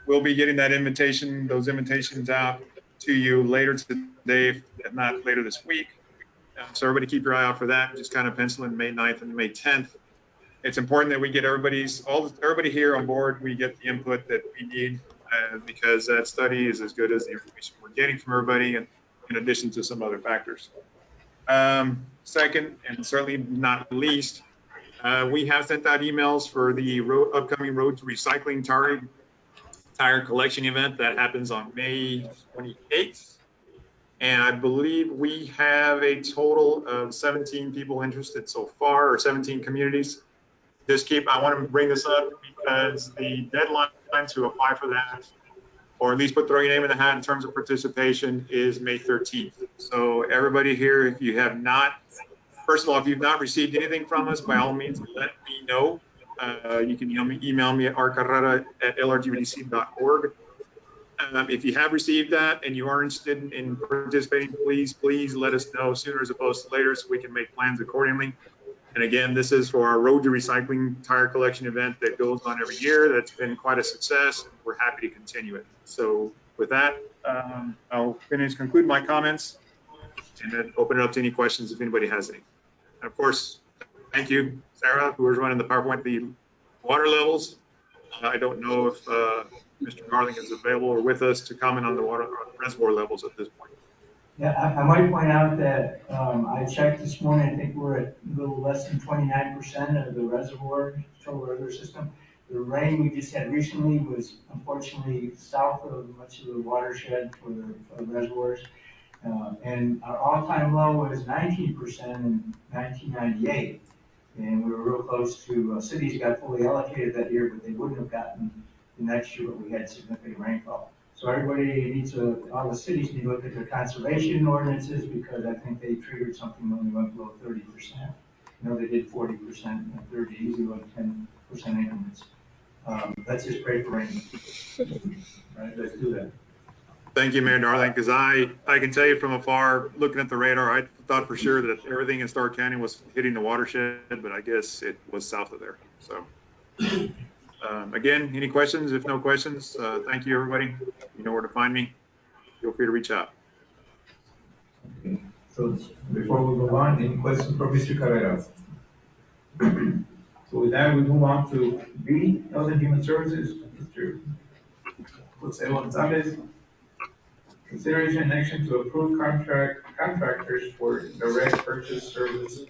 We'll be getting those invitations out to you later today, if not later this week. So everybody keep your eye out for that. Just kind of pencil in May 9th and May 10th. It's important that we get everybody here on board. We get the input that we need because that study is as good as the information we're getting from everybody, and in addition to some other factors. Second, and certainly not least, we have sent out emails for the upcoming Road to Recycling tire collection event that happens on May 28th. And I believe we have a total of 17 people interested so far, or 17 communities. I want to bring this up because the deadline to apply for that, or at least throw your name in the hat in terms of participation, is May 13th. So everybody here, if you have not, first of all, if you've not received anything from us, by all means, let me know. You can email me at rcarrera@lrgvdc.org. If you have received that and you are interested in participating, please let us know sooner as opposed to later so we can make plans accordingly. And again, this is for our Road to Recycling tire collection event that goes on every year. That's been quite a success, and we're happy to continue it. So with that, I'll conclude my comments and then open it up to any questions if anybody has any. And of course, thank you, Sarah, who was running the PowerPoint, the water levels. I don't know if Mr. Garling is available or with us to comment on the water or the reservoir levels at this point. Yeah, I might point out that I checked this morning, I think we're at a little less than 29% of the reservoir, total reservoir system. The rain we just had recently was unfortunately south of much of the watershed for the reservoirs. And our all-time low was 19% in 1998. And we were real close to, cities got fully allocated that year, but they wouldn't have gotten the next year, but we had significant rainfall. So everybody needs to, all the cities need to look at their conservation ordinances because I think they triggered something when we went below 30%. You know, they did 40% and 30, usually like 10% increments. Let's just pray for rain. Right, let's do that. Thank you, Mayor Darling, because I can tell you from afar, looking at the radar, I thought for sure that everything in Stark County was hitting the watershed, but I guess it was south of there. So again, any questions? If no questions, thank you, everybody. You know where to find me. Feel free to reach out. Okay. So before we move on, any questions for Mr. Carrera? So with that, we move on to B, Health and Human Services, Mr. Jose Gonzalez. Consideration and action to approve contractors for direct purchase service.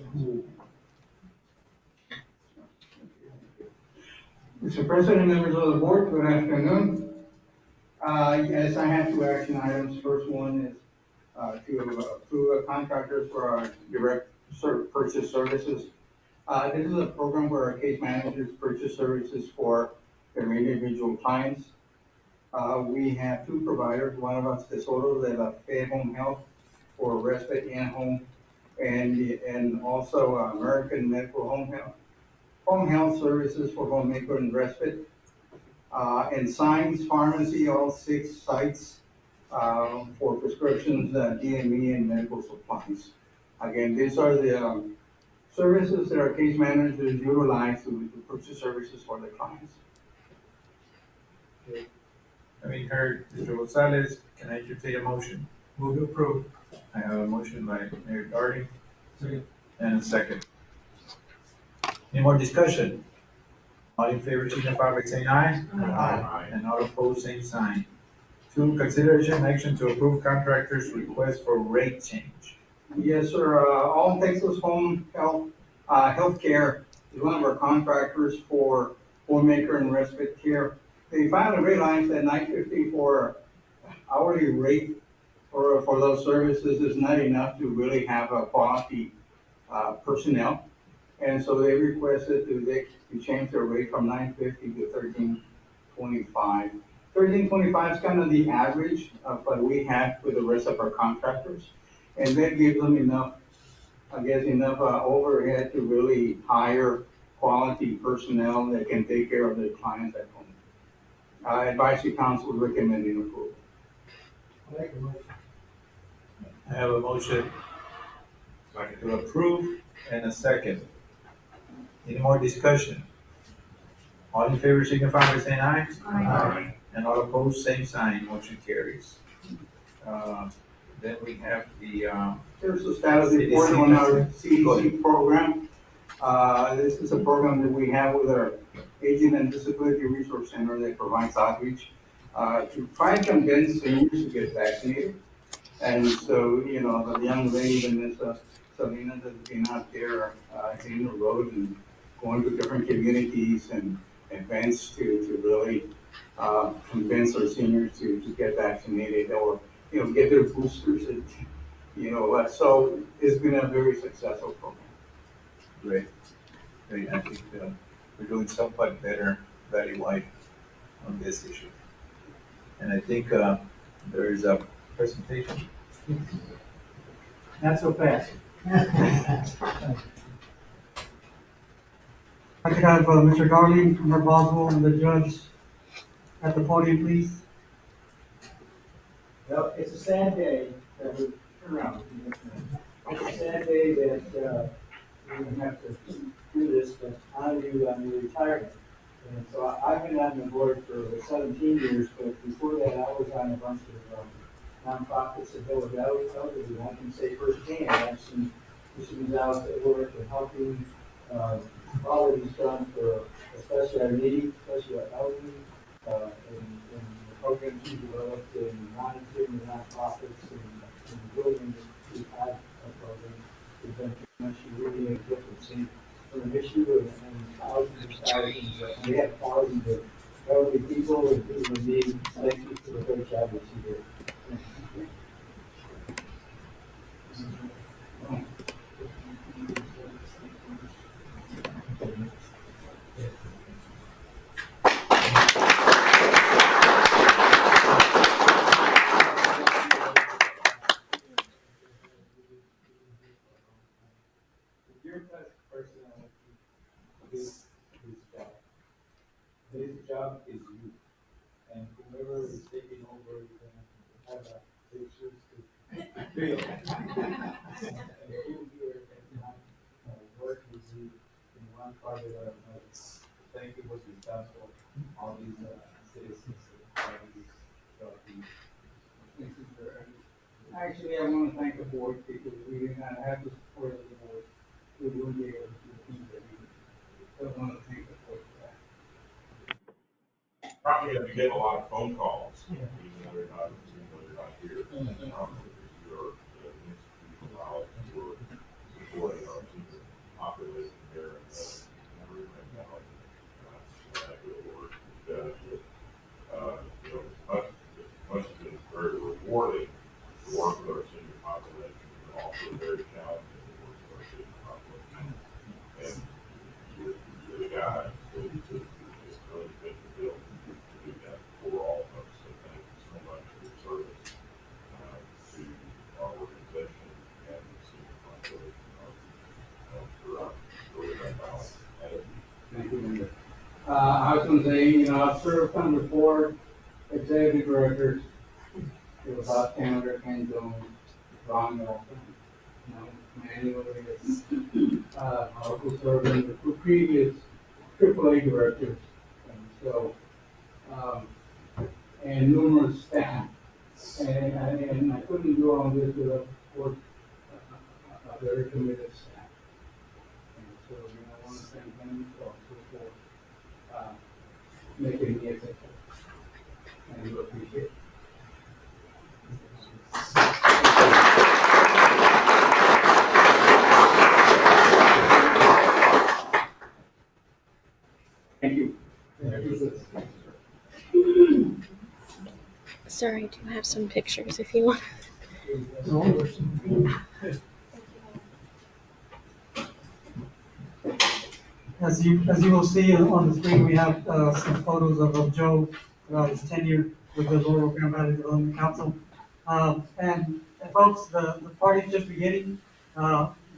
Mr. President, members of the board, good afternoon. Yes, I have two action items. First one is to approve contractors for our direct purchase services. This is a program where our case managers purchase services for their individual clients. We have two providers. One of us, Tesoro de la Fe Home Health for respite in home, and also American Medical Home Health Services for homemaker and respite. And Signs Pharmacy, all 6 sites for prescriptions, DME, and medical supplies. Again, these are the services that our case managers utilize to purchase services for their clients. Having heard Mr. Gonzalez, can I entertain a motion? Move to approve. I have a motion by Mayor Darling and a second. Any more discussion? All in favor, signify by saying aye. Aye. And all opposed, same sign. 2, consideration and action to approve contractors' request for rate change. Yes, sir. All Texas Home Health Healthcare is one of our contractors for homemaker and respite care. They finally realized that $9.50 for hourly rate for those services is not enough to really have a quality personnel. And so they requested to change their rate from $9.50 to $13.25. $13.25 is kind of the average of what we have with the rest of our contractors. And that gives them enough, I guess, overhead to really hire quality personnel that can take care of their clients at home. Advisory Council is recommending approval. I have a motion to approve and a second. Any more discussion? All in favor, signify by saying aye. Aye. And all opposed, same sign, motion carries. Then we have the, Here's the status report on our CDC program. This is a program that we have with our Aging and Disability Resource Center that provides outreach to try and convince seniors to get vaccinated. And so, you know, the young lady, Vanessa Salinas, has been out there in the road and going to different communities and events to really convince our seniors to get vaccinated or, you know, get their boosters. And, you know, so it's been a very successful program. great. I think we're doing somewhat better value-wise on this issue. And I think there is a presentation. Not so fast. I could have Mr. Darling, Member Boswell, and the judge at the podium, please. Well, it's a sad day that we turn around. It's a sad day that we're gonna have to do this, but I do on your retirement. And so I've been on the board for 17 years, but before that, I was on a bunch of nonprofits that deal with elderly. And I can say firsthand, I've seen issues out at work and helping, all that he's done for especially our needy, especially our elderly, and the programs he developed and monitoring the nonprofits and building the type of programs. Has been tremendous. You really make a difference in an issue and thousands, and we have thousands of elderly people and people in need. Thank you for the great job that you did. Your best personality is his job. His job is you. And whoever is taking over is going to have a big shoes to fill. And you here cannot work with you in one part or another. Thank you for what you've done for all these citizens and all these these. Thank you for actually, I want to thank the board because we did not have the support of the board. We wouldn't be able to do the things that we do. So I want to thank the board for that. Probably have to get a lot of phone calls, even though they're not here. You're the institutional knowledge, you're supporting our senior population here in the county. And I feel the work you've done with, much has been very rewarding to work with our senior population, but also very challenging to work with our senior population. And you're the guy to just really fit the bill to do that for all of us. So thank you so much for your service to our organization and the senior population for that balance. Thank you. Thank you, Linda. I was going to say, I've served on the board, executive directors, for about 10 hurricane zones, Ron Nelson, Manuel Reyes. I also served in the previous AAA directors, and so, and numerous staff. And I couldn't do all this without, of course, a very committed staff. And so, I want to thank them also for making me accessible. And we appreciate it. Thank you. Sorry, I do have some pictures if you want. As you will see on the screen, we have some photos of Joe throughout his tenure with the Lower Grand Valley Development Council. And folks, the party's just beginning.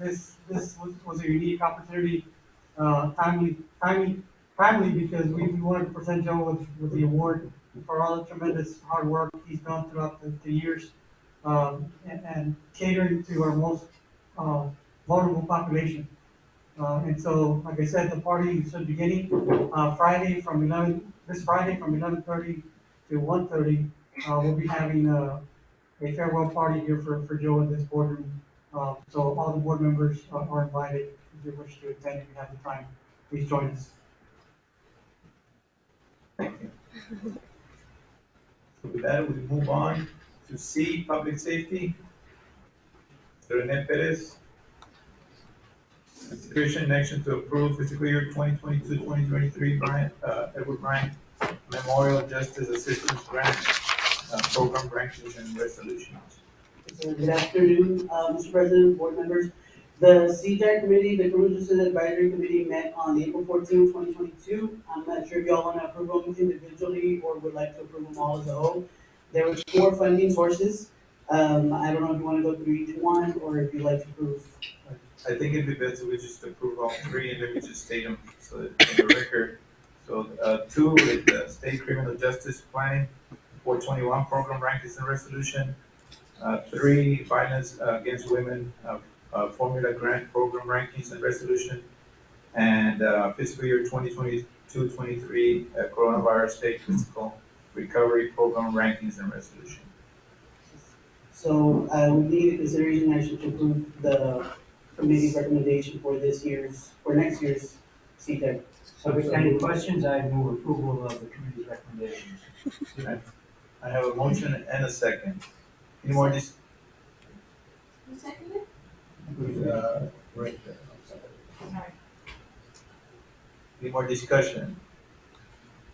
This was a unique opportunity, timely because we wanted to present Joe with the award for all the tremendous hard work he's done throughout the years, and catering to our most vulnerable population. And so, like I said, the party is beginning this Friday from 11:30 to 1:30. We'll be having a farewell party here for Joe in this boardroom. So all the board members are invited if you wish to attend, if you have the time. Please join us. Thank you. So with that, we move on to C, public safety. Rene Perez. Consideration and action to approve fiscal year 2022-2023 Edward Bryant Memorial Justice Assistance Grant Program branches and resolutions. Good afternoon, Mr. President, board members. The CJAC committee, the Criminal Justice Advisory Committee met on April 14, 2022. I'm not sure if y'all want to approve them individually or would like to approve them all as a whole. There was 4 funding sources. I don't know if you want to go through each one or if you'd like to approve. I think it'd be better we just approve all 3 and then we just state them so that in the record. So, 2 is the State Criminal Justice Planning, 421 Program Rankings and Resolution. 3, Violence Against Women, Formula Grant Program Rankings and Resolution. And fiscal year 2022-23 Coronavirus State Fiscal Recovery Program Rankings and Resolution. So we need a consideration action to approve the committee's recommendation for next year's CTEC. Subject to any questions, I move approval of the committee's recommendations. I have a motion and a second. Any more Who seconded? Right there. Sorry. Any more discussion?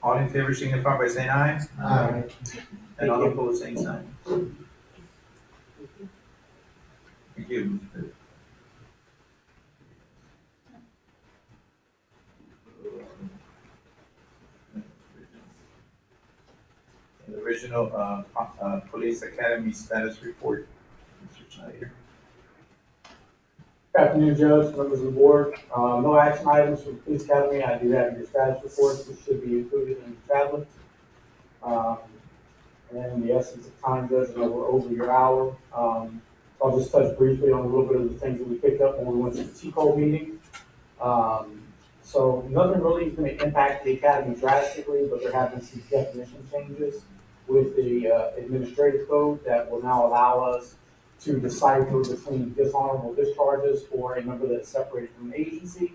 All in favor signify by saying aye. Aye. And all opposed, same sign. Thank you. The original Police Academy status report, Mr. Schneider. Good afternoon, Judge, members of the board. No action items for the police academy. I do have your status reports, which should be included in the tablet. And in the essence of time, Judge, I know we're over your hour. So I'll just touch briefly on a little bit of the things that we picked up when we went to the TCO meeting. So nothing really is going to impact the academy drastically, but there have been some definition changes with the administrative code that will now allow us to decipher between dishonorable discharges for a member that is separated from an agency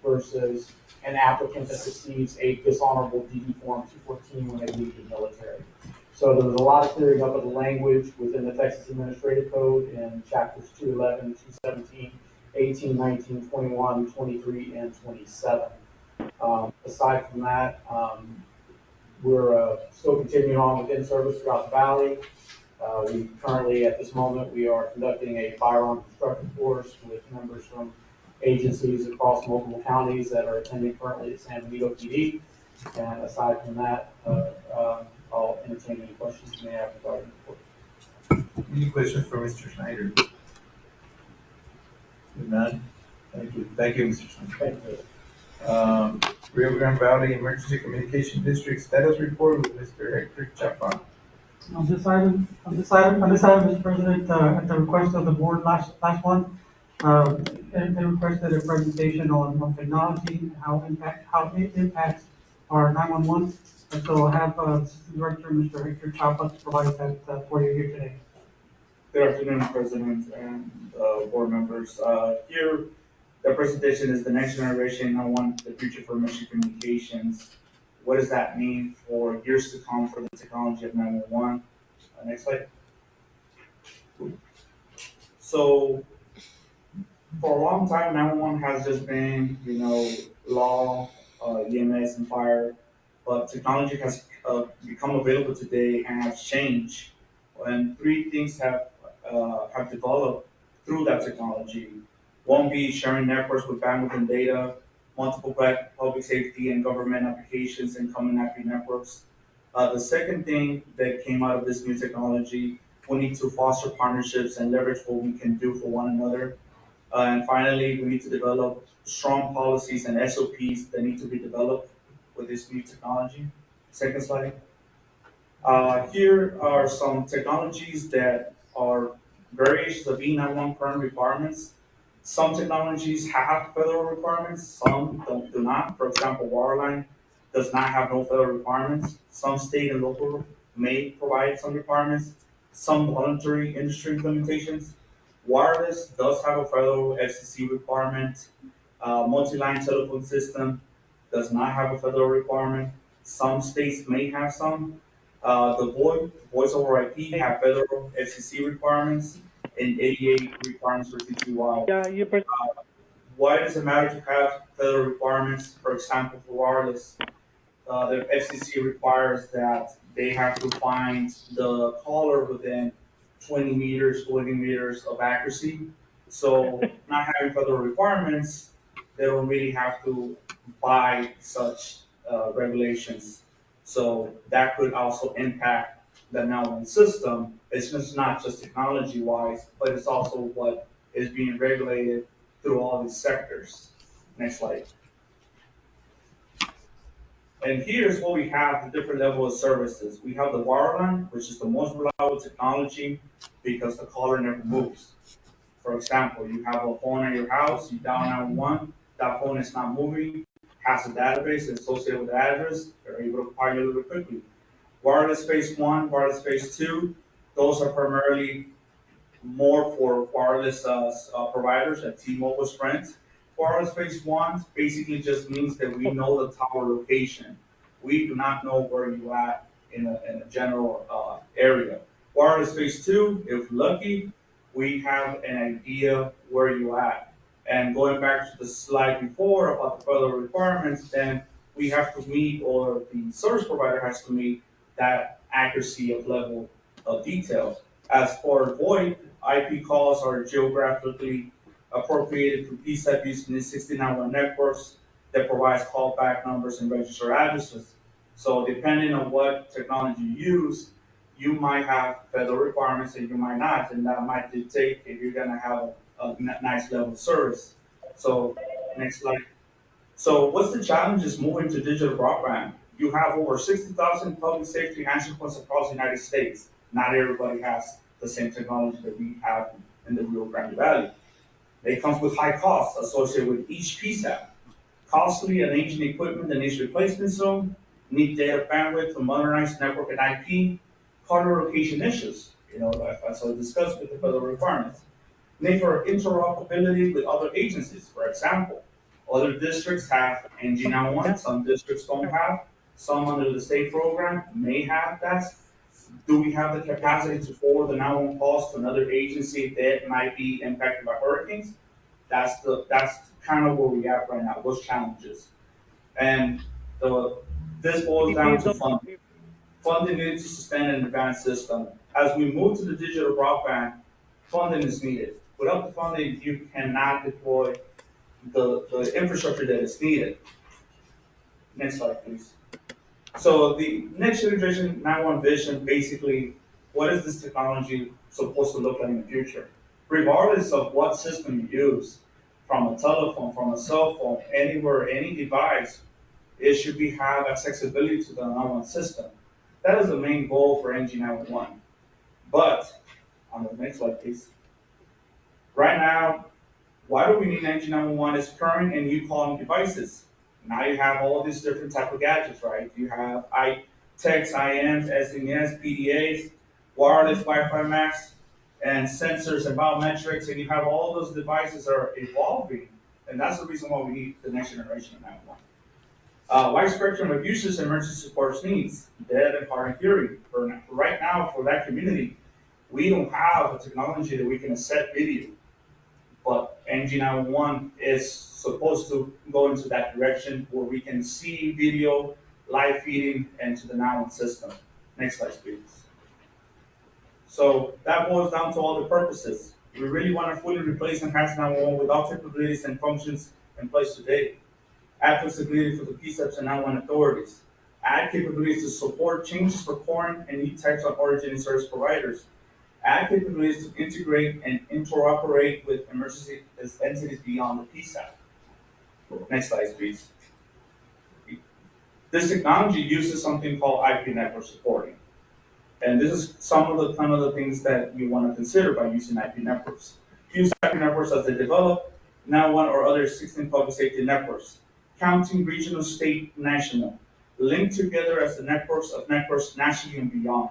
versus an applicant that receives a dishonorable DD form 214 when they leave the military. So there was a lot of clearing up of the language within the Texas Administrative Code in chapters 211, 217, 18, 19, 21, 23, and 27. Aside from that, we're still continuing on with in-service throughout the valley. We currently, at this moment, we are conducting a firearm instructor course with members from agencies across multiple counties that are attending currently at San Benito PD. And aside from that, I'll entertain any questions you may have regarding the report. Any questions for Mr. Schneider? None? Thank you. Thank you, Mr. Schneider. Thank you. Rio Grande Valley Emergency Communication District status report with Mr. Hector Chapa. On this item, Mr. President, at the request of the board last month, they requested a presentation on technology, how it impacts our 911. And so I'll have Assistant Director, Mr. Hector Chapa, provide that for you here today. Good afternoon, President and board members. Here, the presentation is the next generation 911, the future for mission communications. What does that mean for years to come for the technology of 911? Next slide. So, for a long time, 911 has just been, law, EMS, and fire, but technology has become available today and has changed. And 3 things have developed through that technology. One being sharing networks with bandwidth and data, multiple public safety and government applications and common IP networks. The second thing that came out of this new technology, we need to foster partnerships and leverage what we can do for one another. And finally, we need to develop strong policies and SOPs that need to be developed with this new technology. Second slide. Here are some technologies that are variations of E911 current requirements. Some technologies have federal requirements, some do not. For example, Wireline does not have no federal requirements. Some state and local may provide some requirements, some voluntary industry implementations. Wireless does have a federal FCC requirement. Multi-line telephone system does not have a federal requirement. Some states may have some. The voice over IP have federal FCC requirements and 88 requirements for CTY. Why does it matter to have federal requirements? For example, for wireless, the FCC requires that they have to find the caller within 20 meters, 40 meters of accuracy. So not having federal requirements, they don't really have to buy such regulations. So that could also impact the now system. It's just not just technology wise, but it's also what is being regulated through all these sectors. Next slide. And here's what we have, the different level of services. We have the wireline, which is the most reliable technology because the caller never moves. For example, you have a phone at your house, you dial 911, that phone is not moving, has a database associated with the address, they're able to call you a little bit quickly. Wireless phase 1, wireless phase 2, those are primarily more for wireless providers at T-Mobile, Sprint. Wireless phase 1 basically just means that we know the tower location. We do not know where you at in a general area. Wireless phase 2, if lucky, we have an idea where you at. And going back to the slide before about the federal requirements, then we have to meet, or the service provider has to meet, that accuracy of level of detail. As for VoIP, IP calls are geographically appropriated to PSAP using the 69.1 networks that provides callback numbers and registered addresses. So depending on what technology you use, you might have federal requirements and you might not, and that might dictate if you're gonna have a nice level of service. So next slide. So what's the challenges moving to digital broadband? You have over 60,000 public safety answer points across the United States. Not everybody has the same technology that we have in the Rio Grande Valley. It comes with high costs associated with each PSAP. Costly and aging equipment that needs replacement soon, need data bandwidth to modernize network and IP, caller location issues, as I discussed with the federal requirements. Need for interoperability with other agencies. For example, other districts have NG911, some districts don't have, some under the state program may have that. Do we have the capacity to forward the 911 calls to another agency that might be impacted by hurricanes? That's kind of where we are right now, those challenges. And this boils down to funding. Funding needs to sustain an advanced system. As we move to the digital broadband, funding is needed. Without the funding, you cannot deploy the infrastructure that is needed. Next slide, please. So the next generation 911 vision, basically, what is this technology supposed to look like in the future? Regardless of what system you use, from a telephone, from a cell phone, anywhere, any device, it should have accessibility to the 911 system. That is the main goal for NG911. But, on the next slide, please. Right now, why do we need NG911 as current and new calling devices? Now you have all these different type of gadgets, right? You have text, IMs, SMS, PDAs, wireless Wi-Fi max, and sensors and biometrics, and you have all those devices are evolving, and that's the reason why we need the next generation of 911. Wide spectrum of users emergency support needs, dead and hard and hearing. For right now, for that community, we don't have a technology that we can accept video, but NG911 is supposed to go into that direction where we can see video, live feeding, into the 911 system. Next slide, please. So that boils down to all the purposes. We really want to fully replace enhanced 911 with all capabilities and functions in place today. Add flexibility for the PSAPs and 911 authorities. Add capabilities to support changes for foreign and new types of origin and service providers. Add capabilities to integrate and interoperate with emergency entities beyond the PSAP. Next slide, please. This technology uses something called IP network supporting. And this is some of the things that you want to consider by using IP networks. Use IP networks as they develop, now one or other 16 public safety networks, counting regional, state, national, linked together as the networks of networks nationally and beyond.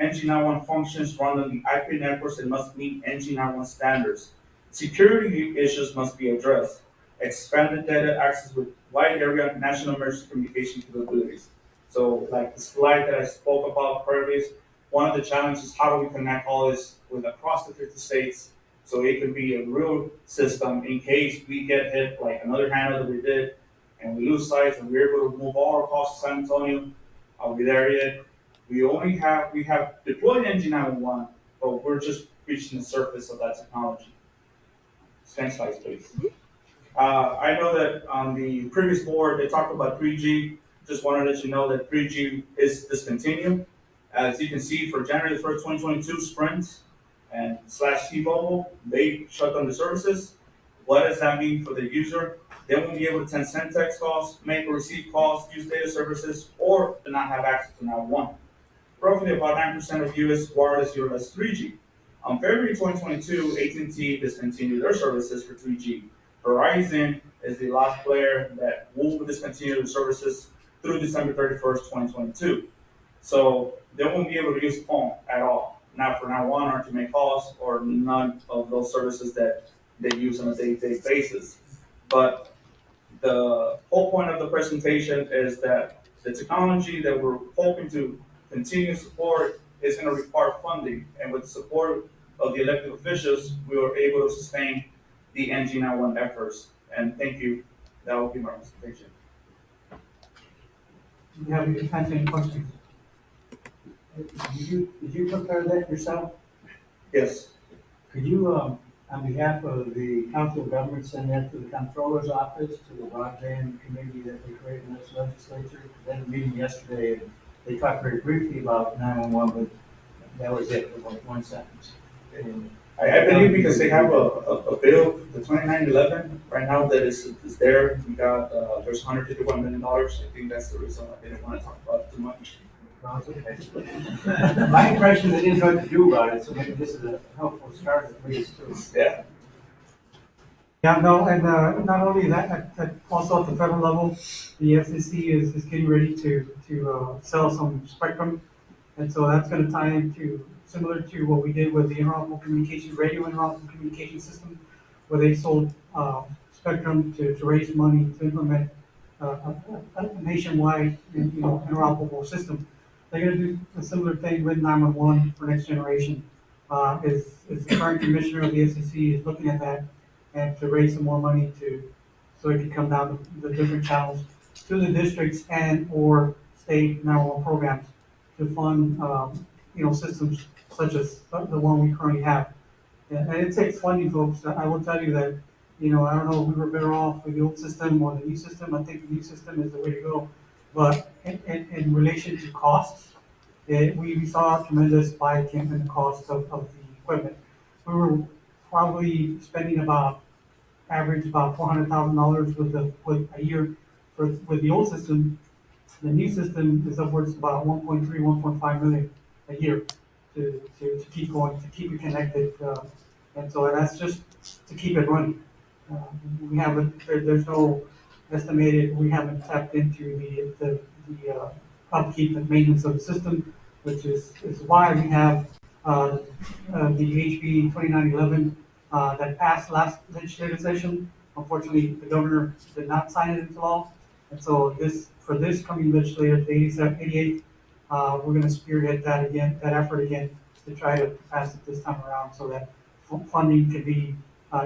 NG911 functions run on the IP networks and must meet NG911 standards. Security issues must be addressed. Expanded data access with wide area national emergency communication capabilities. So like the slide that I spoke about previous, one of the challenges is how do we connect all this with across the 50 states so it can be a real system in case we get hit like another handle that we did and we lose sites and we're able to move all across San Antonio. Are we there yet? We have deployed NG911, but we're just reaching the surface of that technology. Next slide, please. I know that on the previous board, they talked about 3G. Just want to let you know that 3G is discontinued. As you can see, for January the 1st, 2022, Sprint and slash T-Mobile, they shut down the services. What does that mean for the user? They won't be able to send text calls, make or receive calls, use data services, or to not have access to now one. Roughly about 9% of US wireless utilize 3G. On February 2022, AT&T discontinued their services for 3G. Verizon is the last player that will discontinue the services through December 31st, 2022. So they won't be able to use the phone at all. Not for now on, or to make calls, or none of those services that they use on a day-to-day basis. But the whole point of the presentation is that the technology that we're hoping to continue to support is going to require funding. And with the support of the elected officials, we were able to sustain the NG91 efforts. And thank you. That will be my presentation. You have any questions? Did you prepare that yourself? Yes. Could you, on behalf of the Council of Government, send that to the Comptroller's Office, to the broadband committee that they created in this legislature? They had a meeting yesterday, and they talked very briefly about 911, but that was it, for like one sentence. I believe because they have a bill, the 2911, right now that is there. We got, there's $151 million. I think that's the reason I didn't want to talk about it too much. My impression is it is what to do about it, so maybe this is a helpful start at least. Yeah. Yeah, no, and not only that, also at the federal level, the FCC is getting ready to sell some spectrum. And so that's going to tie into, similar to what we did with the interoperable communication, radio interoperable communication system, where they sold spectrum to raise money to implement a nationwide, interoperable system. They're going to do a similar thing with 911 for next generation. Is the current commissioner of the FCC is looking at that and to raise some more money so it can come down to the different channels to the districts and or state 911 programs to fund, systems such as the one we currently have. And it takes funding, folks. I will tell you that, I don't know if we were better off with the old system or the new system. I think the new system is the way to go. But in relation to costs, we saw a tremendous spike in the cost of the equipment. We were probably spending average about $400,000 with a year with the old system. The new system is upwards about 1.3, 1.5 million a year to keep going, to keep it connected. And so that's just to keep it running. We haven't, there's no estimated, we haven't tapped into the upkeep and maintenance of the system, which is why we have the HB 2911 that passed last legislative session. Unfortunately, the governor did not sign it into law. And so for this coming legislative, the 88th, we're going to spearhead that effort again to try to pass it this time around so that funding can be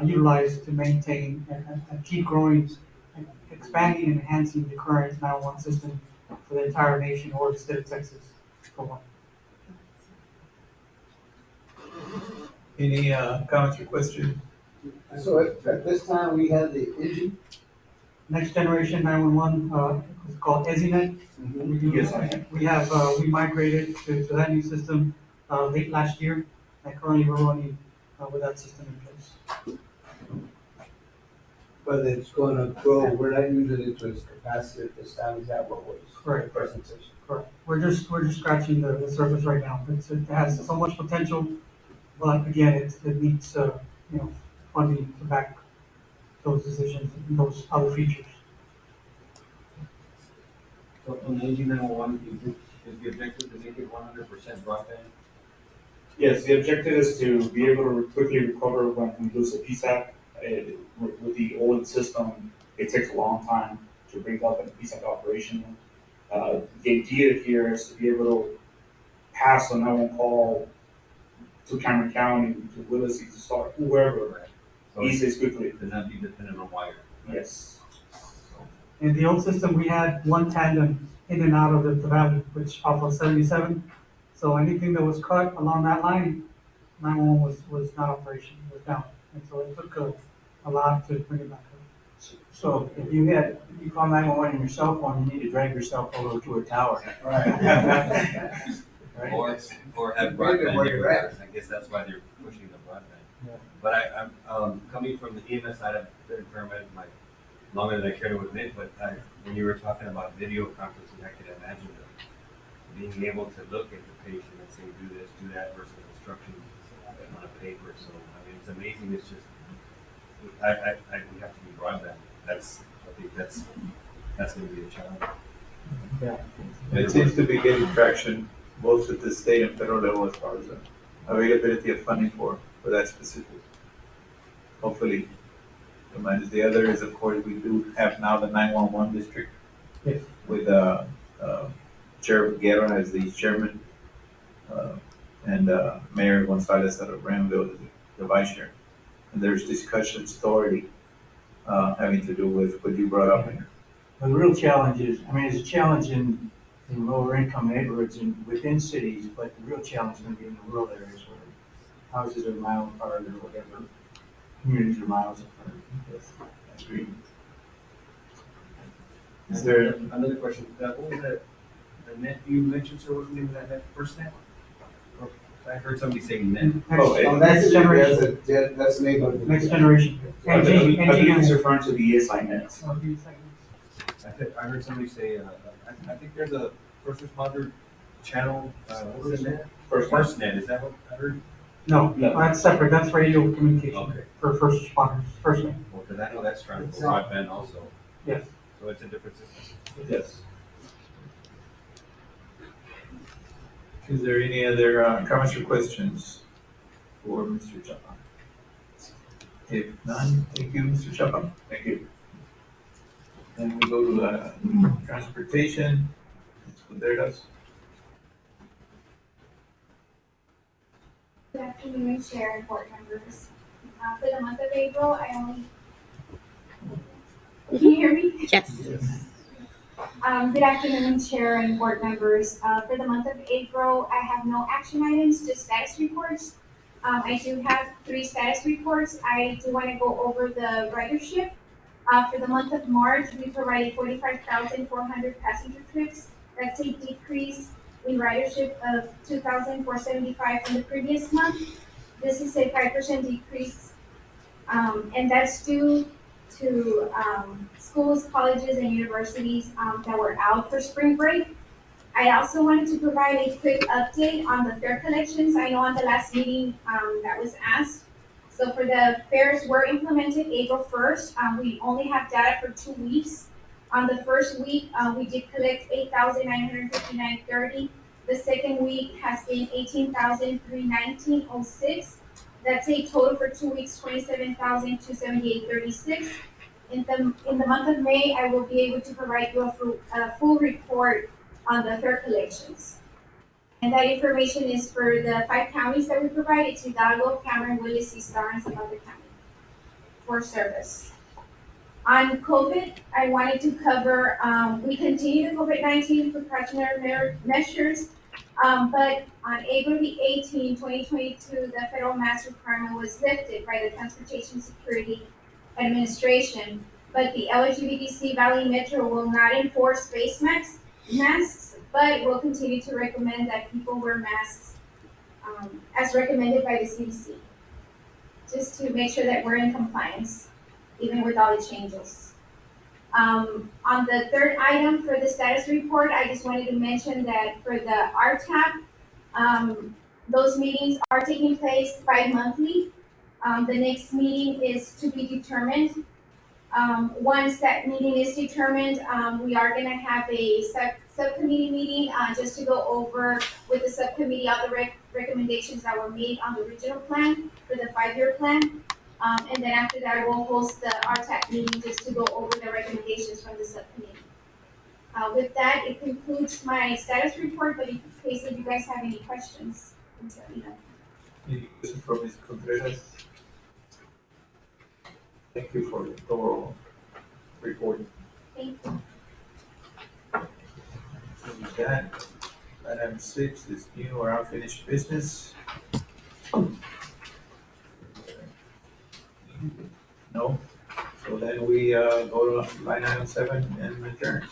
utilized to maintain and keep growing, and expanding and enhancing the current 911 system for the entire nation or the state of Texas. For one. Any comments or questions? So at this time, we have the engine. Next generation 911 is called EZNet. We migrated to that new system late last year, and currently we're running with that system in place. But it's going to grow. We're not using it to its capacity at this time. Is that what was Correct. the presentation? Correct. We're just scratching the surface right now. It has so much potential, but again, it needs funding to back those decisions and those other features. So on the NG911, is the objective to make it 100% broadband? Yes, the objective is to be able to quickly recover when we lose a PSAP. With the old system, it takes a long time to bring up a PSAP operation. The idea here is to be able to pass a 911 call to Cameron County, to Willacy, to start whoever, Right. So easiest quickly. To not be dependent on wire. Right? Yes. In the old system, we had one tandem in and out of the valley, which off of 77. So anything that was cut along that line, 911 was not operational, was down. And so it took allowed to bring it back up. So if you call 911 on your cell phone, you need to drag yourself over to a tower. Right. Or have Maybe broadband where you're at. everywhere. I guess that's why they're pushing the broadband. Yeah. But I'm coming from the EMS side of the environment, like, longer than I care to admit, but when you were talking about video conferencing, I can imagine being able to look at the patient and say, do this, do that, versus instructions on a paper. So, I mean, it's amazing. It's just, we have to be broadband. I think that's going to be a challenge. Yeah. It seems to be getting traction both at the state and federal level as far as the availability of funding for that specific. Hopefully, to manage. The other is, of course, we do have now the 911 district. Yes. With Sheriff Guerra as the chairman, and Mayor Gonzalez out of Granville as the vice chair. And there's discussions already having to do with what you brought up here. Well, the real challenge is, I mean, it's a challenge in lower income neighborhoods and within cities, but the real challenge is going to be in the rural areas where houses are a mile apart or whatever, communities are miles apart. Yes, I agree. Is there another question? What was that? The net you mentioned, sir, what was the name of that net? First net? Or I heard somebody saying net. That's the name of it. Next generation. I believe he's referring to the ESI nets. I heard somebody say, I think there's a first responder channel, what was it net? First net, is that what I heard? No, that's separate. That's radio communication. Okay. For first responders, first net. Well, because I know that's trying to go broadband also. Yes. So it's a different system. Yes. Is there any other comments or questions for Mr. Chapa? If none, thank you, Mr. Chapa. Thank you. Then we go to transportation. There it is. Good afternoon, Chair and board members. For the month of April, can you hear me? Yes. Good afternoon, Chair and board members. For the month of April, I have no action items, just status reports. I do have 3 status reports. I do want to go over the ridership. For the month of March, we provided 45,400 passenger trips. That's a decrease in ridership of 2,475 from the previous month. This is a 5% decrease, and that's due to schools, colleges, and universities that were out for spring break. I also wanted to provide a quick update on the fare collections. I know on the last meeting that was asked. So for the fares were implemented April 1st. We only have data for 2 weeks. On the first week, we did collect 8,959.30. The second week has been 18,319.06. That's a total for 2 weeks, 27,278.36. In the month of May, I will be able to provide you a full report on the fare collections. And that information is for the 5 counties that we provide. It's Hidalgo, Cameron, Willis, Star, and some other county for service. On COVID, I wanted to cover, we continue the COVID-19 precautionary measures, but on April the 18th, 2022, the federal mask requirement was lifted by the Transportation Security Administration, but the LRGVDC Valley Metro will not enforce face masks, but will continue to recommend that people wear masks as recommended by the CDC, just to make sure that we're in compliance, even with all the changes. On the third item for the status report, I just wanted to mention that for the RTAP, those meetings are taking place bi-monthly. The next meeting is to be determined. Once that meeting is determined, we are going to have a subcommittee meeting just to go over with the subcommittee all the recommendations that were made on the regional plan for the 5-year plan. And then after that, we'll host the RTAC meeting just to go over the recommendations from the subcommittee. With that, it concludes my status report, but in case if you guys have any questions, please let me know. Any questions from Ms. Contreras? Thank you for the thorough report. Thank you. With that, item 6 is new or unfinished business. No? So then we go to line item 7 and adjourn.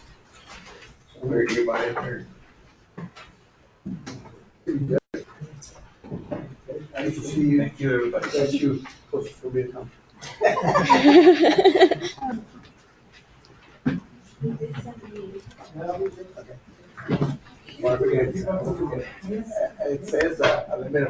We're hereby adjourned. Nice to see you. Thank you, everybody. Thank you for being here. It says, a minute.